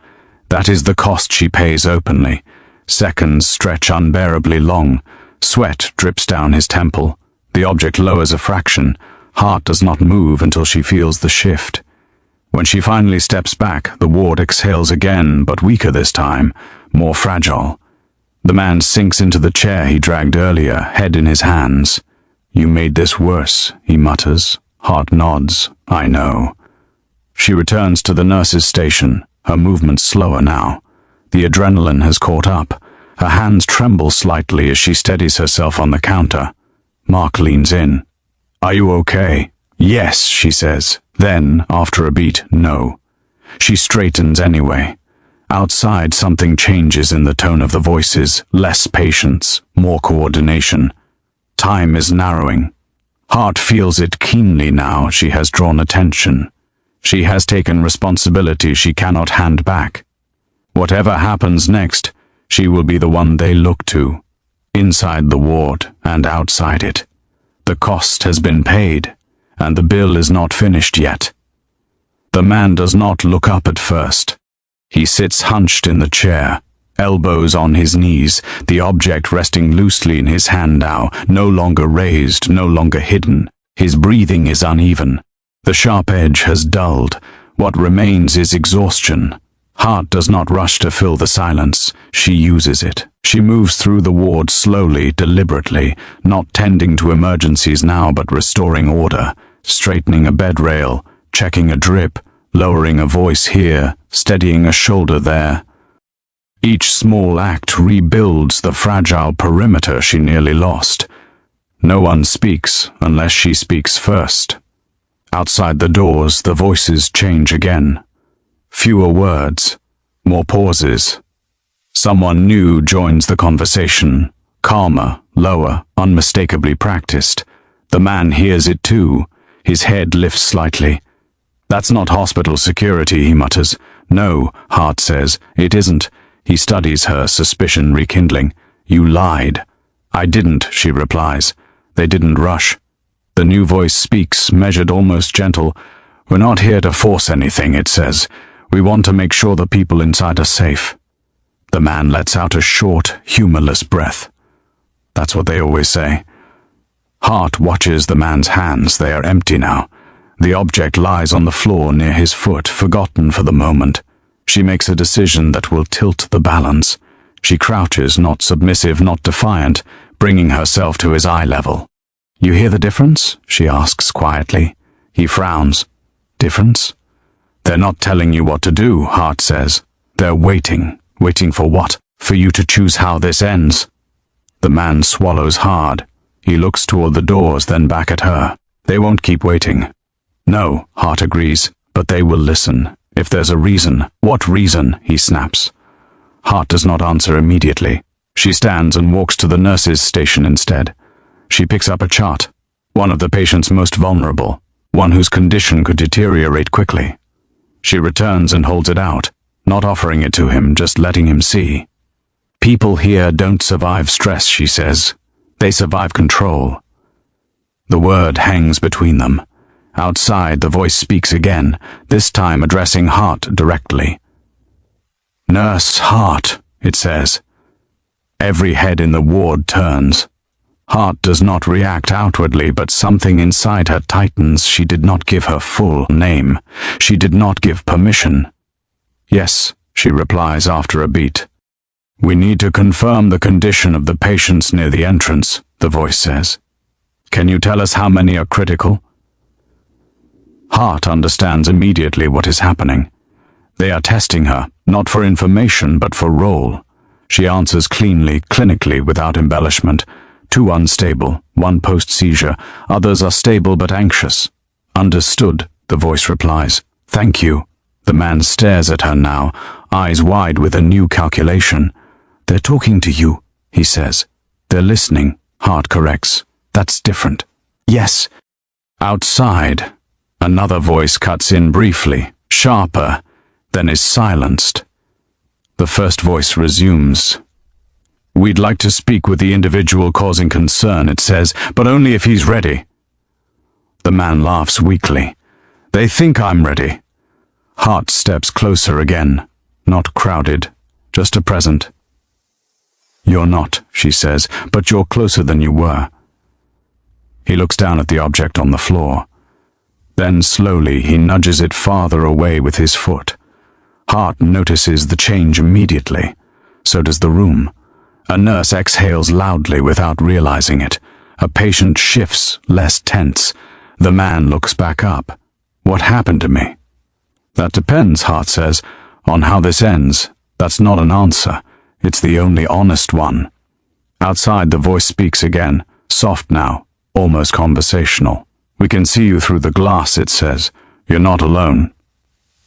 S1: That is the cost she pays openly. Seconds stretch unbearably long. Sweat drips down his temple. The object lowers a fraction. Hart does not move until she feels the shift. When she finally steps back, the ward exhales again, but weaker this time, more fragile. The man sinks into the chair he dragged earlier, head in his hands. "You made this worse," he mutters. Hart nods. "I know." She returns to the nurse's station, her movements slower now. The adrenaline has caught up. Her hands tremble slightly as she steadies herself on the counter. Mark leans in. "Are you okay?" "Yes," she says. Then, after a beat, "No." She straightens anyway. Outside, something changes in the tone of the voices, less patience, more coordination. Time is narrowing. Hart feels it keenly now. She has drawn attention. She has taken responsibility she cannot hand back. Whatever happens next, she will be the one they look to, inside the ward and outside it. The cost has been paid, and the bill is not finished yet. The man does not look up at first. He sits hunched in the chair, elbows on his knees, the object resting loosely in his hand now, no longer raised, no longer hidden. His breathing is uneven. The sharp edge has dulled. What remains is exhaustion. Hart does not rush to fill the silence. She uses it. She moves through the ward slowly, deliberately, not tending to emergencies now but restoring order, straightening a bed rail, checking a drip, lowering a voice here, steadying a shoulder there. Each small act rebuilds the fragile perimeter she nearly lost. No one speaks unless she speaks first. Outside the doors, the voices change again. Fewer words, more pauses. Someone new joins the conversation, calmer, lower, unmistakably practiced. The man hears it too. His head lifts slightly. "That's not hospital security," he mutters. "No," Hart says, "it isn't." He studies her, suspicion rekindling. "You lied." "I didn't," she replies. "They didn't rush." The new voice speaks, measured, almost gentle. "We're not here to force anything," it says. "We want to make sure the people inside are safe." The man lets out a short, humorless breath. That's what they always say. Hart watches the man's hands. They are empty now. The object lies on the floor near his foot, forgotten for the moment. She makes a decision that will tilt the balance. She crouches, not submissive, not defiant, bringing herself to his eye level. "You hear the difference?" she asks quietly. He frowns. "Difference?" "They're not telling you what to do," Hart says. "They're waiting. Waiting for what? For you to choose how this ends." The man swallows hard. He looks toward the doors, then back at her. "They won't keep waiting." "No," Hart agrees, "but they will listen. If there's a reason." "What reason?" he snaps. Hart does not answer immediately. She stands and walks to the nurse's station instead. She picks up a chart. One of the patients most vulnerable. One whose condition could deteriorate quickly. She returns and holds it out, not offering it to him, just letting him see. "People here don't survive stress," she says. "They survive control." The word hangs between them. Outside, the voice speaks again, this time addressing Hart directly. "Nurse Hart," it says. Every head in the ward turns. Hart does not react outwardly, but something inside her tightens. She did not give her full name. She did not give permission. "Yes," she replies after a beat. "We need to confirm the condition of the patients near the entrance," the voice says. "Can you tell us how many are critical?" Hart understands immediately what is happening. They are testing her, not for information, but for role. She answers cleanly, clinically, without embellishment. "Two unstable, one post-seizure. Others are stable but anxious." "Understood," the voice replies. "Thank you." The man stares at her now, eyes wide with a new calculation. "They're talking to you," he says. "They're listening," Hart corrects. "That's different." "Yes." Outside, another voice cuts in briefly, sharper, then is silenced. The first voice resumes. We'd like to speak with the individual causing concern, it says, but only if he's ready. The man laughs weakly. They think I'm ready. Hart steps closer again. Not crowded, just a present. You're not, she says, but you're closer than you were. He looks down at the object on the floor. Then slowly he nudges it farther away with his foot. Hart notices the change immediately. So does the room. A nurse exhales loudly without realizing it. A patient shifts, less tense. The man looks back up. What happened to me? That depends, Hart says, on how this ends. That's not an answer. It's the only honest one. Outside, the voice speaks again, soft now, almost conversational. We can see you through the glass, it says. You're not alone.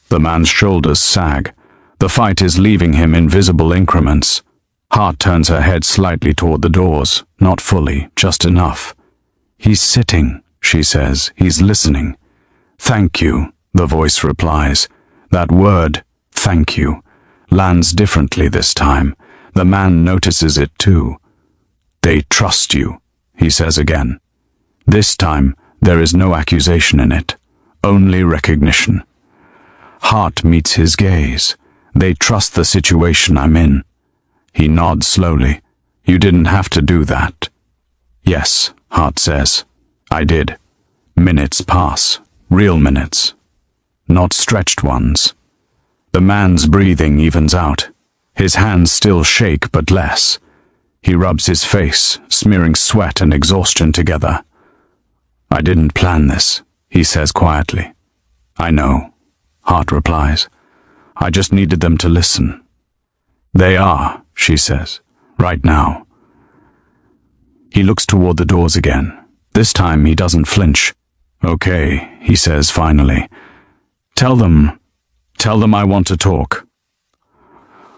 S1: The man's shoulders sag. The fight is leaving him in visible increments. Hart turns her head slightly toward the doors, not fully, just enough. He's sitting, she says. He's listening. Thank you, the voice replies. That word, thank you, lands differently this time. The man notices it too. They trust you, he says again. This time, there is no accusation in it, only recognition. Hart meets his gaze. They trust the situation I'm in. He nods slowly. You didn't have to do that. Yes, Hart says. I did. Minutes pass. Real minutes. Not stretched ones. The man's breathing evens out. His hands still shake, but less. He rubs his face, smearing sweat and exhaustion together. I didn't plan this, he says quietly. I know, Hart replies. I just needed them to listen. They are, she says, right now. He looks toward the doors again. This time he doesn't flinch. Okay, he says finally. Tell them I want to talk.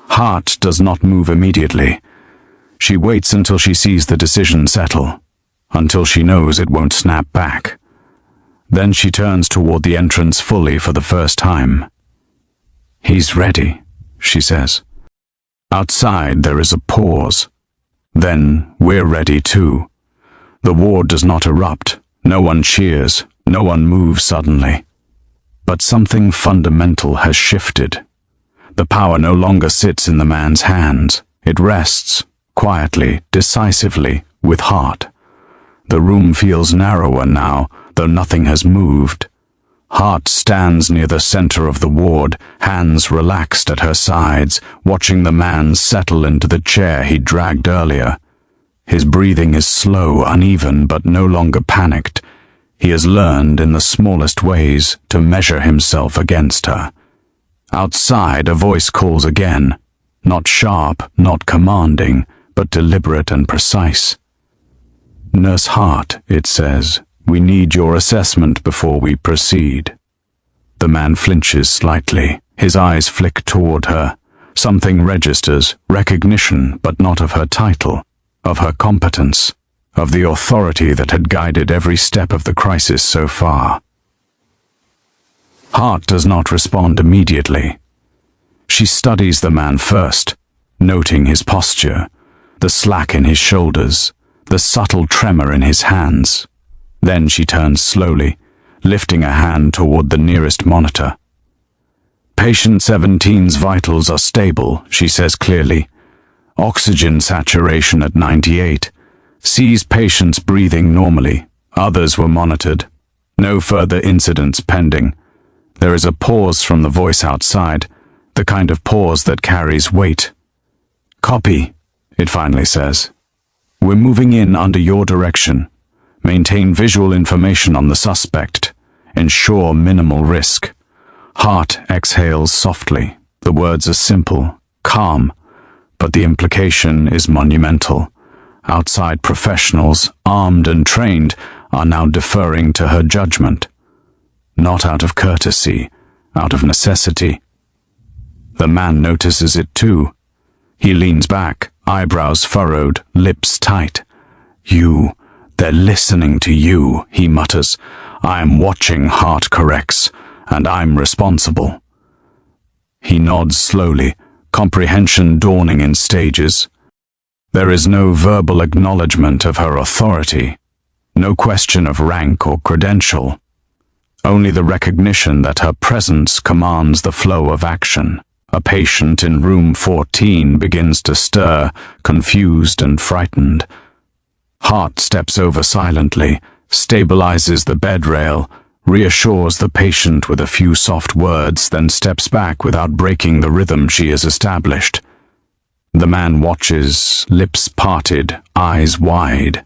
S1: Hart does not move immediately. She waits until she sees the decision settle, until she knows it won't snap back. Then she turns toward the entrance fully for the first time. He's ready, she says. Outside there is a pause. Then we're ready too. The ward does not erupt. No one cheers. No one moves suddenly. But something fundamental has shifted. The power no longer sits in the man's hands. It rests, quietly, decisively, with Hart. The room feels narrower now, though nothing has moved. Hart stands near the center of the ward, hands relaxed at her sides, watching the man settle into the chair he dragged earlier. His breathing is slow, uneven, but no longer panicked. He has learned, in the smallest ways, to measure himself against her. Outside, a voice calls again. Not sharp, not commanding, but deliberate and precise. Nurse Hart, it says, we need your assessment before we proceed. The man flinches slightly. His eyes flick toward her. Something registers, recognition, but not of her title, of her competence, of the authority that had guided every step of the crisis so far. Hart does not respond immediately. She studies the man first, noting his posture, the slack in his shoulders, the subtle tremor in his hands. Then she turns slowly, lifting a hand toward the nearest monitor. Patient 17's vitals are stable, she says clearly. Oxygen saturation at 98. Sees patients breathing normally. Others were monitored. No further incidents pending. There is a pause from the voice outside, the kind of pause that carries weight. Copy, it finally says. We're moving in under your direction. Maintain visual information on the suspect. Ensure minimal risk. Hart exhales softly. The words are simple, calm, but the implication is monumental. Outside professionals, armed and trained, are now deferring to her judgment. Not out of courtesy, out of necessity. The man notices it too. He leans back, eyebrows furrowed, lips tight. They're listening to you, he mutters. I'm watching, Hart corrects, and I'm responsible. He nods slowly, comprehension dawning in stages. There is no verbal acknowledgement of her authority, no question of rank or credential, only the recognition that her presence commands the flow of action. A patient in room 14 begins to stir, confused and frightened. Hart steps over silently, stabilizes the bed rail, reassures the patient with a few soft words, then steps back without breaking the rhythm she has established. The man watches, lips parted, eyes wide.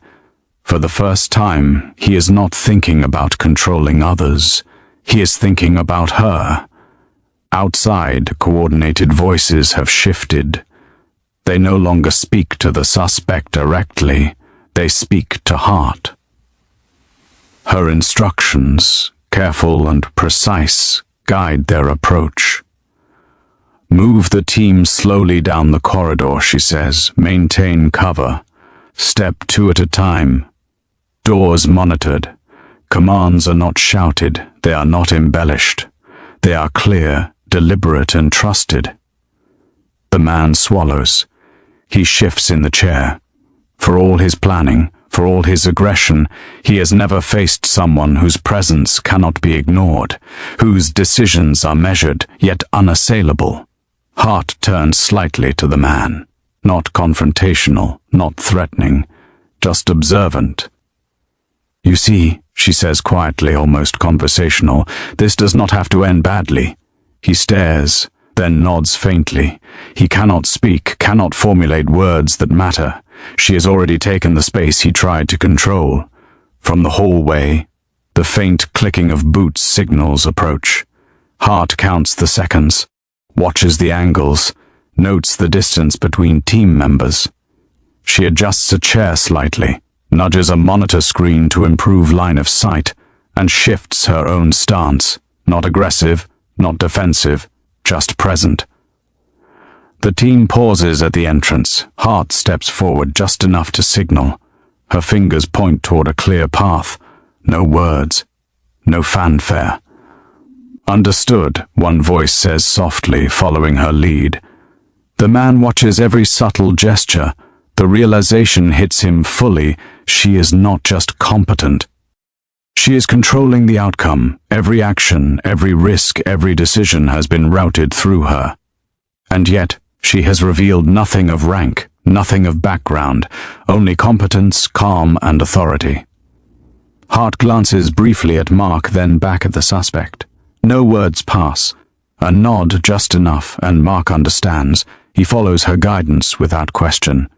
S1: For the first time, he is not thinking about controlling others. He is thinking about her. Outside, coordinated voices have shifted. They no longer speak to the suspect directly. They speak to Hart. Her instructions, careful and precise, guide their approach. Move the team slowly down the corridor, she says. Maintain cover. Step 2 at a time. Doors monitored. Commands are not shouted. They are not embellished. They are clear, deliberate, and trusted. The man swallows. He shifts in the chair. For all his planning, for all his aggression, he has never faced someone whose presence cannot be ignored, whose decisions are measured yet unassailable. Hart turns slightly to the man, not confrontational, not threatening, just observant. "You see," she says quietly, almost conversational, "this does not have to end badly." He stares, then nods faintly. He cannot speak, cannot formulate words that matter. She has already taken the space he tried to control. From the hallway, the faint clicking of boots signals approach. Hart counts the seconds, watches the angles, notes the distance between team members. She adjusts a chair slightly, nudges a monitor screen to improve line of sight, and shifts her own stance, not aggressive, not defensive, just present. The team pauses at the entrance. Hart steps forward just enough to signal. Her fingers point toward a clear path. No words, no fanfare. "Understood," one voice says softly, following her lead. The man watches every subtle gesture. The realization hits him fully. She is not just competent. She is controlling the outcome. Every action, every risk, every decision has been routed through her. And yet, she has revealed nothing of rank, nothing of background, only competence, calm, and authority. Hart glances briefly at Mark, then back at the suspect. No words pass. A nod just enough, and Mark understands. He follows her guidance without question.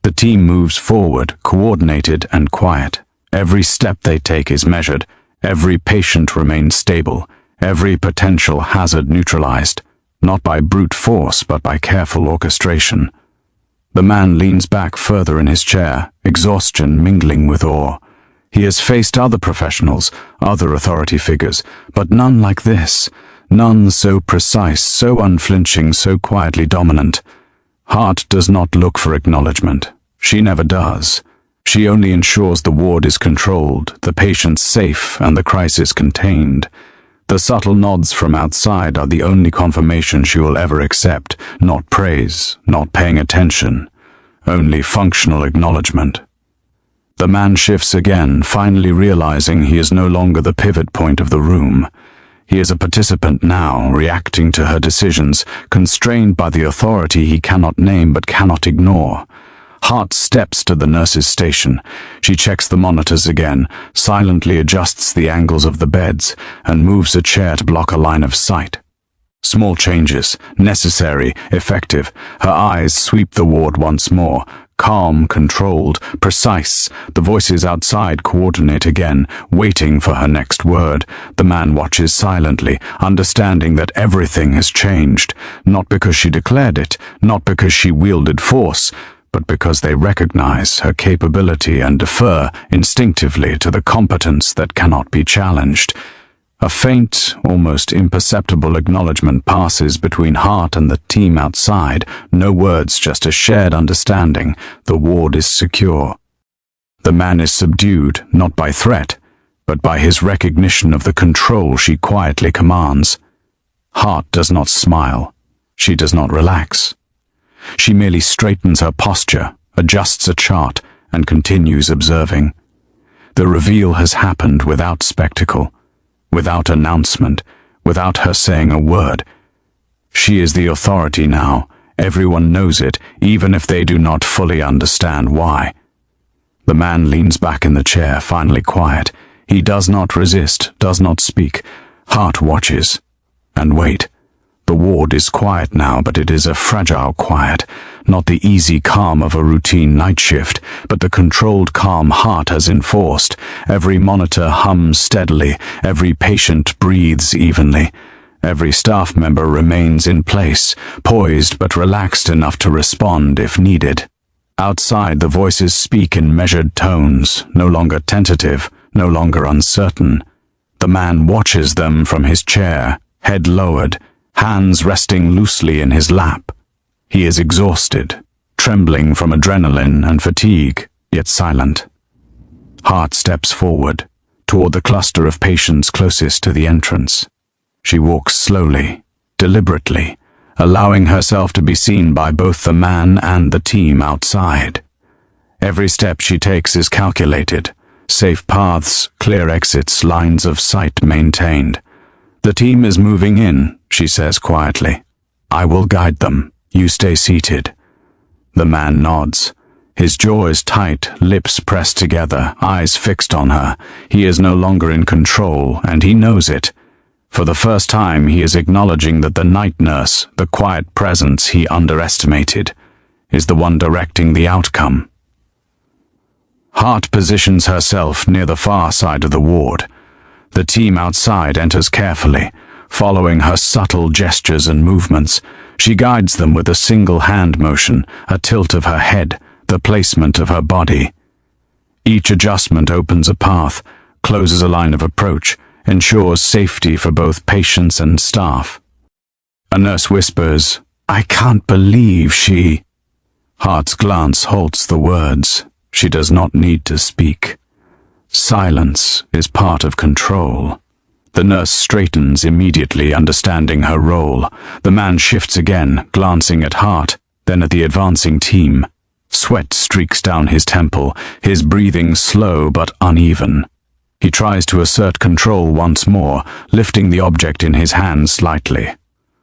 S1: The team moves forward, coordinated and quiet. Every step they take is measured. Every patient remains stable. Every potential hazard neutralized, not by brute force, but by careful orchestration. The man leans back further in his chair, exhaustion mingling with awe. He has faced other professionals, other authority figures, but none like this. None so precise, so unflinching, so quietly dominant. Hart does not look for acknowledgement. She never does. She only ensures the ward is controlled, the patient safe, and the crisis contained. The subtle nods from outside are the only confirmation she will ever accept, not praise, not paying attention, only functional acknowledgement. The man shifts again, finally realizing he is no longer the pivot point of the room. He is a participant now, reacting to her decisions, constrained by the authority he cannot name but cannot ignore. Hart steps to the nurse's station. She checks the monitors again, silently adjusts the angles of the beds, and moves a chair to block a line of sight. Small changes, necessary, effective. Her eyes sweep the ward once more. Calm, controlled, precise. The voices outside coordinate again, waiting for her next word. The man watches silently, understanding that everything has changed. Not because she declared it, not because she wielded force, but because they recognize her capability and defer instinctively to the competence that cannot be challenged. A faint, almost imperceptible acknowledgement passes between Hart and the team outside. No words, just a shared understanding. The ward is secure. The man is subdued, not by threat, but by his recognition of the control she quietly commands. Hart does not smile. She does not relax. She merely straightens her posture, adjusts a chart, and continues observing. The reveal has happened without spectacle, without announcement, without her saying a word. She is the authority now. Everyone knows it, even if they do not fully understand why. The man leans back in the chair, finally quiet. He does not resist, does not speak. Hart watches. And wait. The ward is quiet now, but it is a fragile quiet. Not the easy calm of a routine night shift, but the controlled calm Hart has enforced. Every monitor hums steadily. Every patient breathes evenly. Every staff member remains in place, poised but relaxed enough to respond if needed. Outside, the voices speak in measured tones, no longer tentative, no longer uncertain. The man watches them from his chair, head lowered, hands resting loosely in his lap. He is exhausted, trembling from adrenaline and fatigue, yet silent. Hart steps forward, toward the cluster of patients closest to the entrance. She walks slowly, deliberately, allowing herself to be seen by both the man and the team outside. Every step she takes is calculated. Safe paths, clear exits, lines of sight maintained. The team is moving in, she says quietly. I will guide them. You stay seated. The man nods. His jaw is tight, lips pressed together, eyes fixed on her. He is no longer in control, and he knows it. For the first time, he is acknowledging that the night nurse, the quiet presence he underestimated, is the one directing the outcome. Hart positions herself near the far side of the ward. The team outside enters carefully, following her subtle gestures and movements. She guides them with a single hand motion, a tilt of her head, the placement of her body. Each adjustment opens a path, closes a line of approach, ensures safety for both patients and staff. A nurse whispers, I can't believe she... Hart's glance halts the words. She does not need to speak. Silence is part of control. The nurse straightens immediately, understanding her role. The man shifts again, glancing at Hart, then at the advancing team. Sweat streaks down his temple, his breathing slow but uneven. He tries to assert control once more, lifting the object in his hand slightly.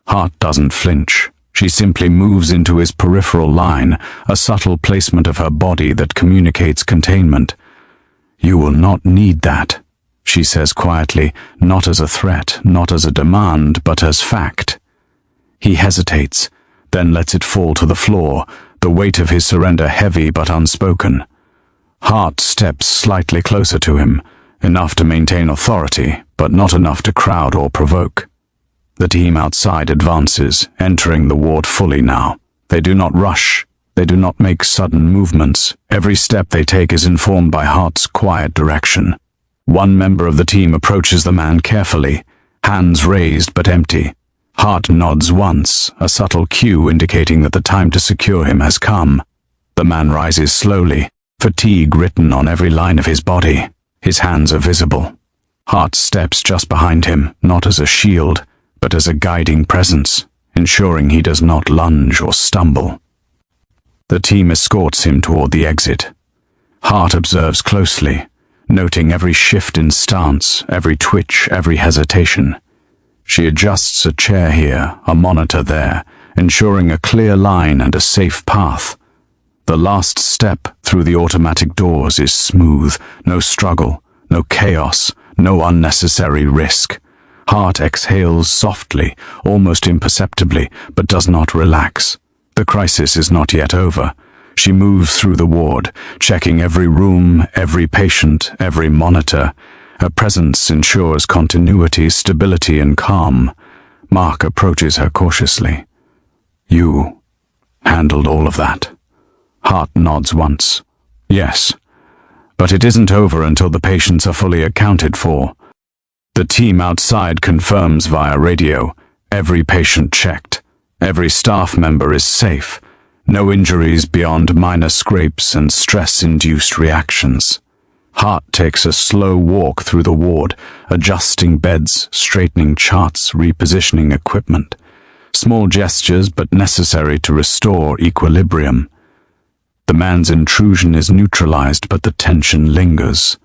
S1: Hart doesn't flinch. She simply moves into his peripheral line, a subtle placement of her body that communicates containment. You will not need that, she says quietly, not as a threat, not as a demand, but as fact. He hesitates, then lets it fall to the floor, the weight of his surrender heavy but unspoken. Hart steps slightly closer to him, enough to maintain authority, but not enough to crowd or provoke. The team outside advances, entering the ward fully now. They do not rush. They do not make sudden movements. Every step they take is informed by Hart's quiet direction. One member of the team approaches the man carefully, hands raised but empty. Hart nods once, a subtle cue indicating that the time to secure him has come. The man rises slowly, fatigue written on every line of his body. His hands are visible. Hart steps just behind him, not as a shield, but as a guiding presence, ensuring he does not lunge or stumble. The team escorts him toward the exit. Hart observes closely, noting every shift in stance, every twitch, every hesitation. She adjusts a chair here, a monitor there, ensuring a clear line and a safe path. The last step through the automatic doors is smooth, no struggle, no chaos, no unnecessary risk. Hart exhales softly, almost imperceptibly, but does not relax. The crisis is not yet over. She moves through the ward, checking every room, every patient, every monitor. Her presence ensures continuity, stability, and calm. Mark approaches her cautiously. You handled all of that. Hart nods once. Yes, but it isn't over until the patients are fully accounted for. The team outside confirms via radio. Every patient checked. Every staff member is safe. No injuries beyond minor scrapes and stress-induced reactions. Hart takes a slow walk through the ward, adjusting beds, straightening charts, repositioning equipment. Small gestures but necessary to restore equilibrium. The man's intrusion is neutralized, but the tension lingers.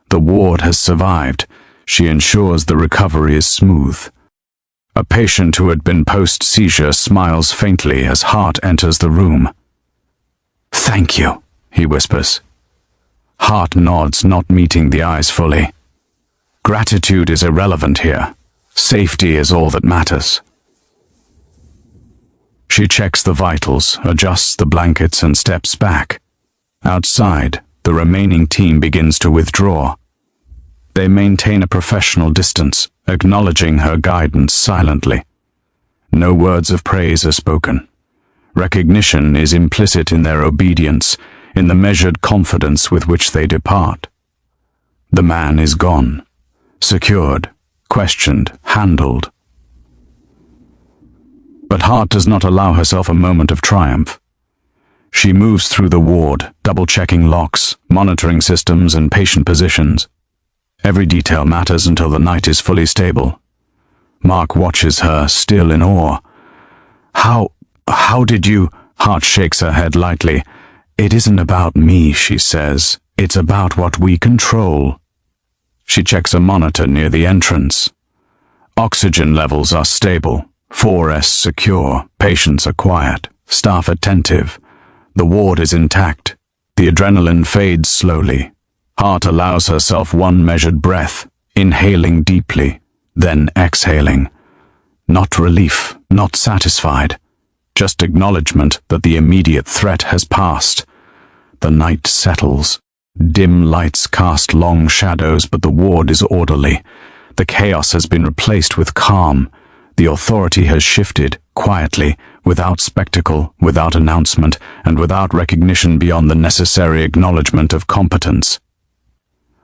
S1: The ward has survived. She ensures the recovery is smooth. A patient who had been post-seizure smiles faintly as Hart enters the room. "Thank you," he whispers. Hart nods, not meeting the eyes fully. Gratitude is irrelevant here. Safety is all that matters. She checks the vitals, adjusts the blankets, and steps back. Outside, the remaining team begins to withdraw. They maintain a professional distance, acknowledging her guidance silently. No words of praise are spoken. Recognition is implicit in their obedience, in the measured confidence with which they depart. The man is gone, secured, questioned, handled. But Hart does not allow herself a moment of triumph. She moves through the ward, double-checking locks, monitoring systems and patient positions. Every detail matters until the night is fully stable. Mark watches her, still in awe. How did you? Hart shakes her head lightly. "It isn't about me," she says. "It's about what we control." She checks a monitor near the entrance. Oxygen levels are stable. 4S secure, patients are quiet, staff attentive. The ward is intact. The adrenaline fades slowly. Hart allows herself one measured breath, inhaling deeply, then exhaling. Not relief, not satisfied, just acknowledgement that the immediate threat has passed. The night settles. Dim lights cast long shadows, but the ward is orderly. The chaos has been replaced with calm. The authority has shifted, quietly, without spectacle, without announcement, and without recognition beyond the necessary acknowledgement of competence.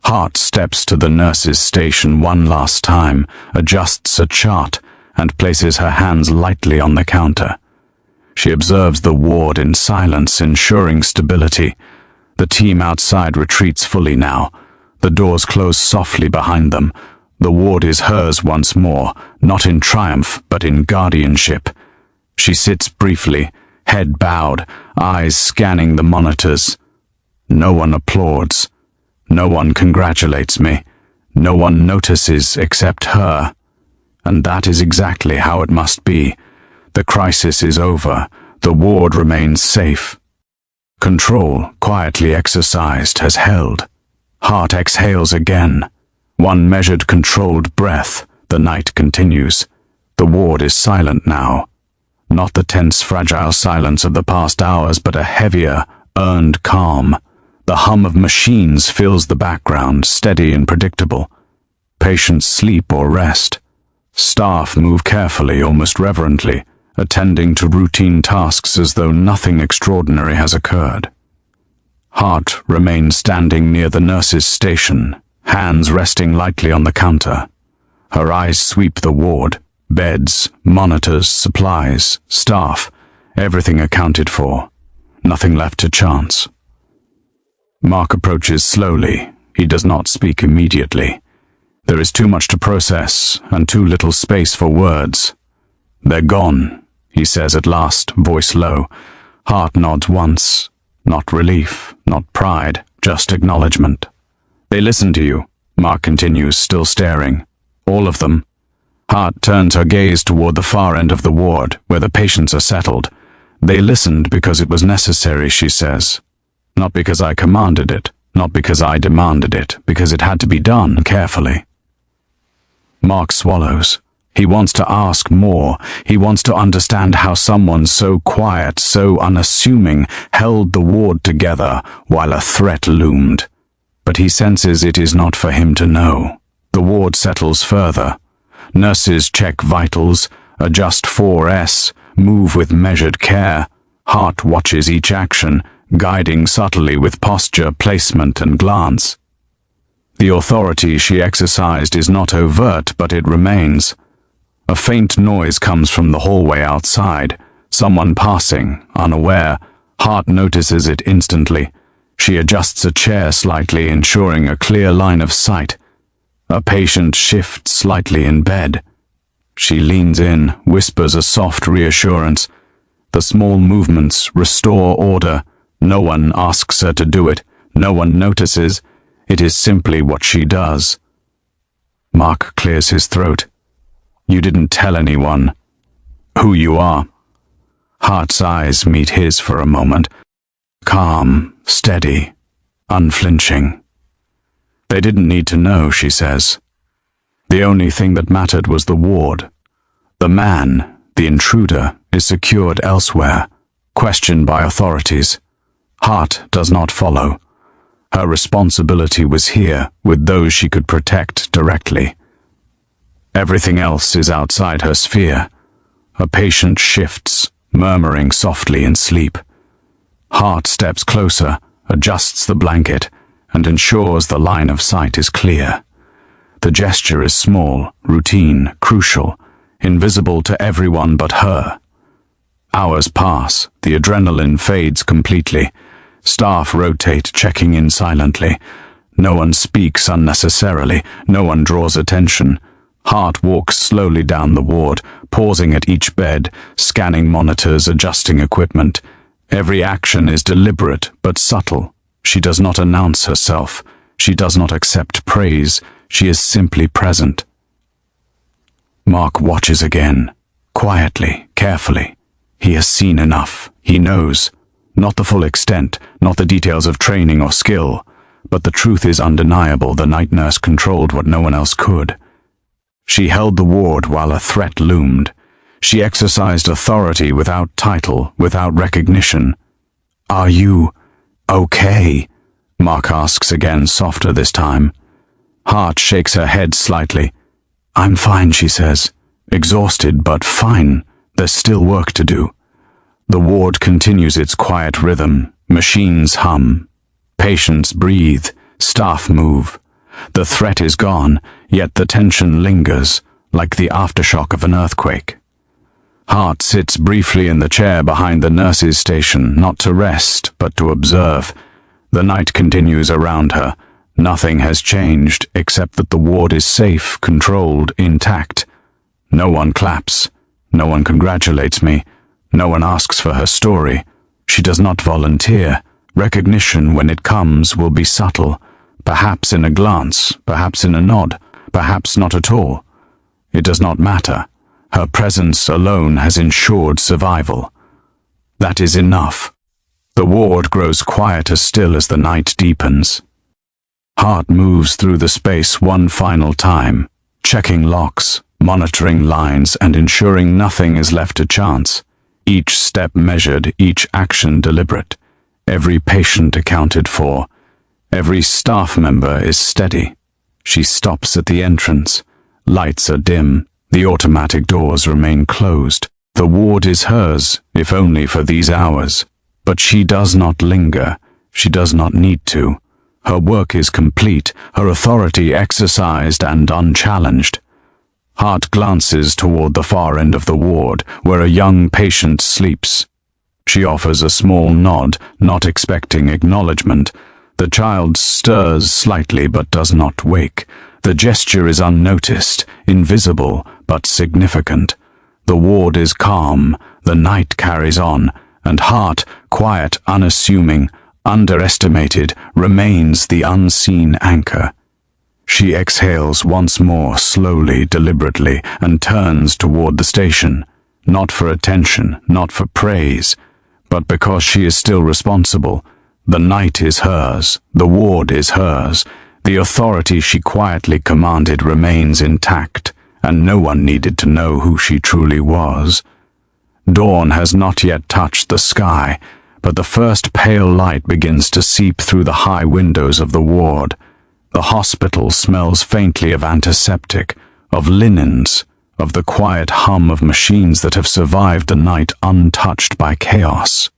S1: Hart steps to the nurse's station one last time, adjusts a chart, and places her hands lightly on the counter. She observes the ward in silence, ensuring stability. The team outside retreats fully now. The doors close softly behind them. The ward is hers once more, not in triumph, but in guardianship. She sits briefly, head bowed, eyes scanning the monitors. No one applauds. No one congratulates me. No one notices except her. And that is exactly how it must be. The crisis is over. The ward remains safe. Control, quietly exercised, has held. Hart exhales again. One measured, controlled breath. The night continues. The ward is silent now. Not the tense, fragile silence of the past hours, but a heavier, earned calm. The hum of machines fills the background, steady and predictable. Patients sleep or rest. Staff move carefully, almost reverently, attending to routine tasks as though nothing extraordinary has occurred. Hart remains standing near the nurse's station, hands resting lightly on the counter. Her eyes sweep the ward, beds, monitors, supplies, staff, everything accounted for, nothing left to chance. Mark approaches slowly. He does not speak immediately. There is too much to process, and too little space for words. "They're gone," he says at last, voice low. Hart nods once. Not relief, not pride, just acknowledgement. "They listened to you," Mark continues, still staring. "All of them." Hart turns her gaze toward the far end of the ward, where the patients are settled. "They listened because it was necessary," she says. "Not because I commanded it, not because I demanded it, because it had to be done carefully." Mark swallows. He wants to ask more. He wants to understand how someone so quiet, so unassuming, held the ward together while a threat loomed. But he senses it is not for him to know. The ward settles further. Nurses check vitals, adjust 4S, move with measured care. Hart watches each action, guiding subtly with posture, placement, and glance. The authority she exercised is not overt, but it remains. A faint noise comes from the hallway outside. Someone passing, unaware. Hart notices it instantly. She adjusts a chair slightly, ensuring a clear line of sight. A patient shifts slightly in bed. She leans in, whispers a soft reassurance. The small movements restore order. No one asks her to do it. No one notices. It is simply what she does. Mark clears his throat. You didn't tell anyone who you are. Hart's eyes meet his for a moment. Calm, steady, unflinching. They didn't need to know, she says. The only thing that mattered was the ward. The man, the intruder, is secured elsewhere, questioned by authorities. Hart does not follow. Her responsibility was here, with those she could protect directly. Everything else is outside her sphere. A patient shifts, murmuring softly in sleep. Hart steps closer, adjusts the blanket, and ensures the line of sight is clear. The gesture is small, routine, crucial, invisible to everyone but her. Hours pass, the adrenaline fades completely. Staff rotate, checking in silently. No one speaks unnecessarily, no one draws attention. Hart walks slowly down the ward, pausing at each bed, scanning monitors, adjusting equipment. Every action is deliberate but subtle. She does not announce herself. She does not accept praise. She is simply present. Mark watches again, quietly, carefully. He has seen enough. He knows. Not the full extent, not the details of training or skill, but the truth is undeniable. The night nurse controlled what no one else could. She held the ward while a threat loomed. She exercised authority without title, without recognition. Are you okay? Mark asks again, softer this time. Hart shakes her head slightly. I'm fine, she says. Exhausted, but fine. There's still work to do. The ward continues its quiet rhythm. Machines hum. Patients breathe. Staff move. The threat is gone, yet the tension lingers, like the aftershock of an earthquake. Hart sits briefly in the chair behind the nurse's station, not to rest, but to observe. The night continues around her. Nothing has changed, except that the ward is safe, controlled, intact. No one claps. No one congratulates me. No one asks for her story. She does not volunteer. Recognition, when it comes, will be subtle. Perhaps in a glance, perhaps in a nod, perhaps not at all. It does not matter. Her presence alone has ensured survival. That is enough. The ward grows quieter still as the night deepens. Hart moves through the space one final time, checking locks, monitoring lines, and ensuring nothing is left to chance. Each step measured, each action deliberate. Every patient accounted for. Every staff member is steady. She stops at the entrance. Lights are dim. The automatic doors remain closed. The ward is hers, if only for these hours. But she does not linger. She does not need to. Her work is complete, her authority exercised and unchallenged. Hart glances toward the far end of the ward, where a young patient sleeps. She offers a small nod, not expecting acknowledgement. The child stirs slightly but does not wake. The gesture is unnoticed, invisible, but significant. The ward is calm, the night carries on, and Hart, quiet, unassuming, underestimated, remains the unseen anchor. She exhales once more, slowly, deliberately, and turns toward the station, not for attention, not for praise, but because she is still responsible. The night is hers, the ward is hers, the authority she quietly commanded remains intact, and no one needed to know who she truly was. Dawn has not yet touched the sky, but the first pale light begins to seep through the high windows of the ward. The hospital smells faintly of antiseptic, of linens, of the quiet hum of machines that have survived the night untouched by chaos.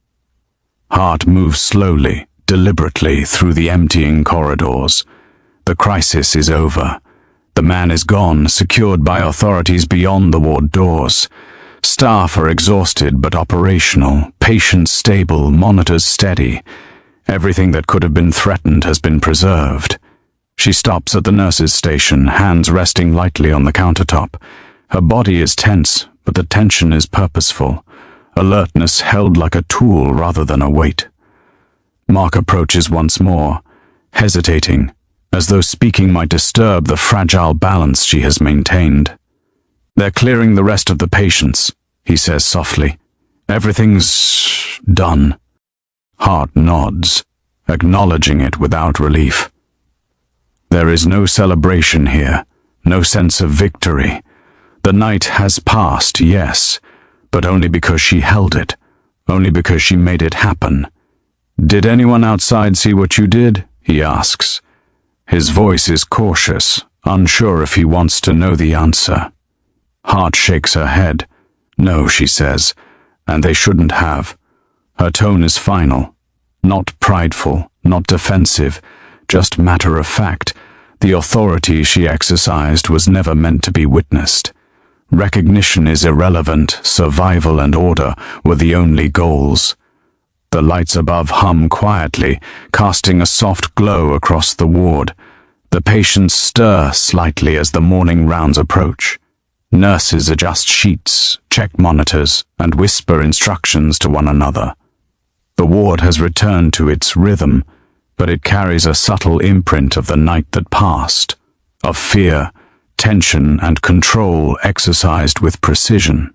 S1: Hart moves slowly, deliberately through the emptying corridors. The crisis is over. The man is gone, secured by authorities beyond the ward doors. Staff are exhausted but operational, patients stable, monitors steady. Everything that could have been threatened has been preserved. She stops at the nurse's station, hands resting lightly on the countertop. Her body is tense, but the tension is purposeful. Alertness held like a tool rather than a weight. Mark approaches once more, hesitating, as though speaking might disturb the fragile balance she has maintained. "They're clearing the rest of the patients," he says softly. "Everything's done." Hart nods, acknowledging it without relief. There is no celebration here, no sense of victory. The night has passed, yes, but only because she held it, only because she made it happen. "Did anyone outside see what you did?" he asks. His voice is cautious, unsure if he wants to know the answer. Hart shakes her head. "No," she says, "and they shouldn't have." Her tone is final, not prideful, not defensive, just matter of fact. The authority she exercised was never meant to be witnessed. Recognition is irrelevant, survival and order were the only goals. The lights above hum quietly, casting a soft glow across the ward. The patients stir slightly as the morning rounds approach. Nurses adjust sheets, check monitors, and whisper instructions to one another. The ward has returned to its rhythm, but it carries a subtle imprint of the night that passed, of fear, tension, and control exercised with precision.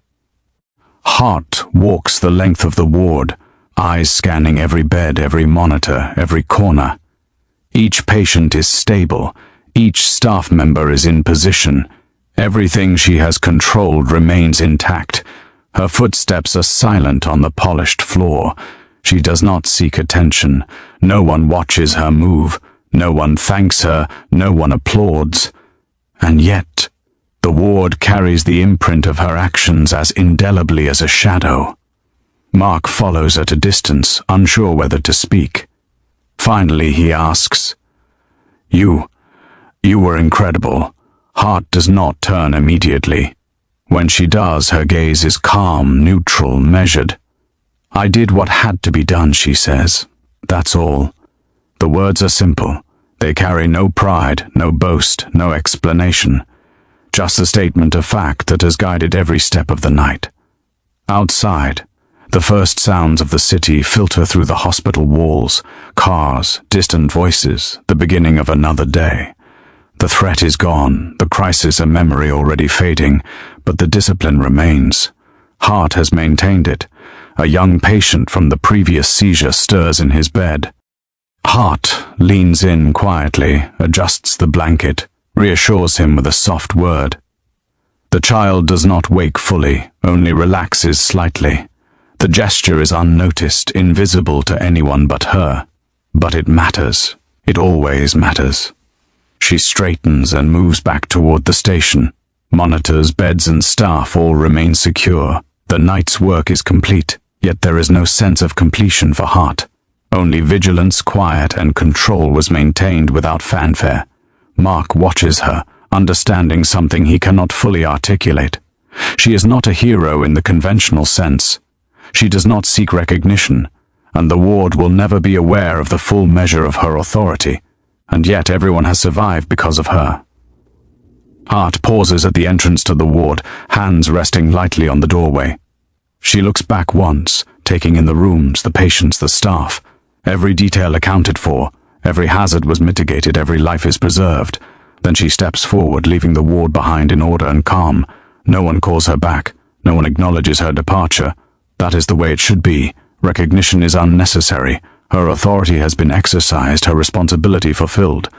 S1: Hart walks the length of the ward, eyes scanning every bed, every monitor, every corner. Each patient is stable, each staff member is in position. Everything she has controlled remains intact. Her footsteps are silent on the polished floor. She does not seek attention. No one watches her move. No one thanks her. No one applauds. And yet, the ward carries the imprint of her actions as indelibly as a shadow. Mark follows at a distance, unsure whether to speak. Finally, he asks, You were incredible." Hart does not turn immediately. When she does, her gaze is calm, neutral, measured. "I did what had to be done," she says. "That's all." The words are simple. They carry no pride, no boast, no explanation. Just a statement of fact that has guided every step of the night. Outside, the first sounds of the city filter through the hospital walls, cars, distant voices, the beginning of another day. The threat is gone, the crisis a memory already fading, but the discipline remains. Hart has maintained it. A young patient from the previous seizure stirs in his bed. Hart leans in quietly, adjusts the blanket, reassures him with a soft word. The child does not wake fully, only relaxes slightly. The gesture is unnoticed, invisible to anyone but her. But it matters. It always matters. She straightens and moves back toward the station. Monitors, beds, and staff all remain secure. The night's work is complete, yet there is no sense of completion for Hart. Only vigilance, quiet, and control was maintained without fanfare. Mark watches her, understanding something he cannot fully articulate. She is not a hero in the conventional sense. She does not seek recognition, and the ward will never be aware of the full measure of her authority, and yet everyone has survived because of her. Hart pauses at the entrance to the ward, hands resting lightly on the doorway. She looks back once, taking in the rooms, the patients, the staff. Every detail accounted for, every hazard was mitigated, every life is preserved. Then she steps forward, leaving the ward behind in order and calm. No one calls her back. No one acknowledges her departure. That is the way it should be. Recognition is unnecessary. Her authority has been exercised, her responsibility fulfilled.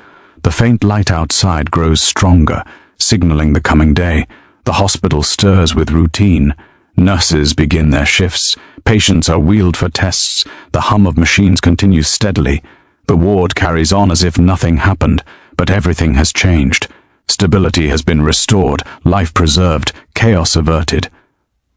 S1: The faint light outside grows stronger, signaling the coming day. The hospital stirs with routine. Nurses begin their shifts. Patients are wheeled for tests. The hum of machines continues steadily. The ward carries on as if nothing happened, but everything has changed. Stability has been restored, life preserved, chaos averted.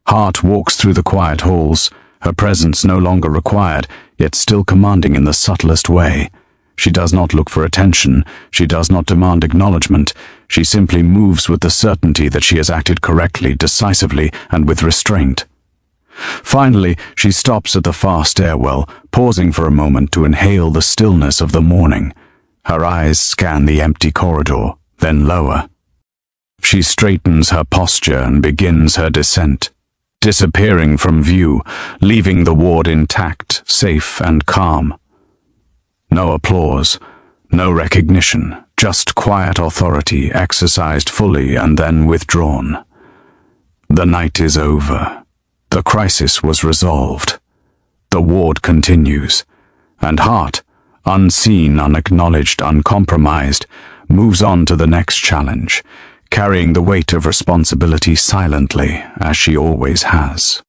S1: Hart walks through the quiet halls, her presence no longer required, yet still commanding in the subtlest way. She does not look for attention. She does not demand acknowledgement. She simply moves with the certainty that she has acted correctly, decisively, and with restraint. Finally, she stops at the far stairwell, pausing for a moment to inhale the stillness of the morning. Her eyes scan the empty corridor, then lower. She straightens her posture and begins her descent, disappearing from view, leaving the ward intact, safe, and calm. No applause, no recognition, just quiet authority exercised fully and then withdrawn. The night is over. The crisis was resolved. The ward continues, and Hart, unseen, unacknowledged, uncompromised, moves on to the next challenge, carrying the weight of responsibility silently, as she always has.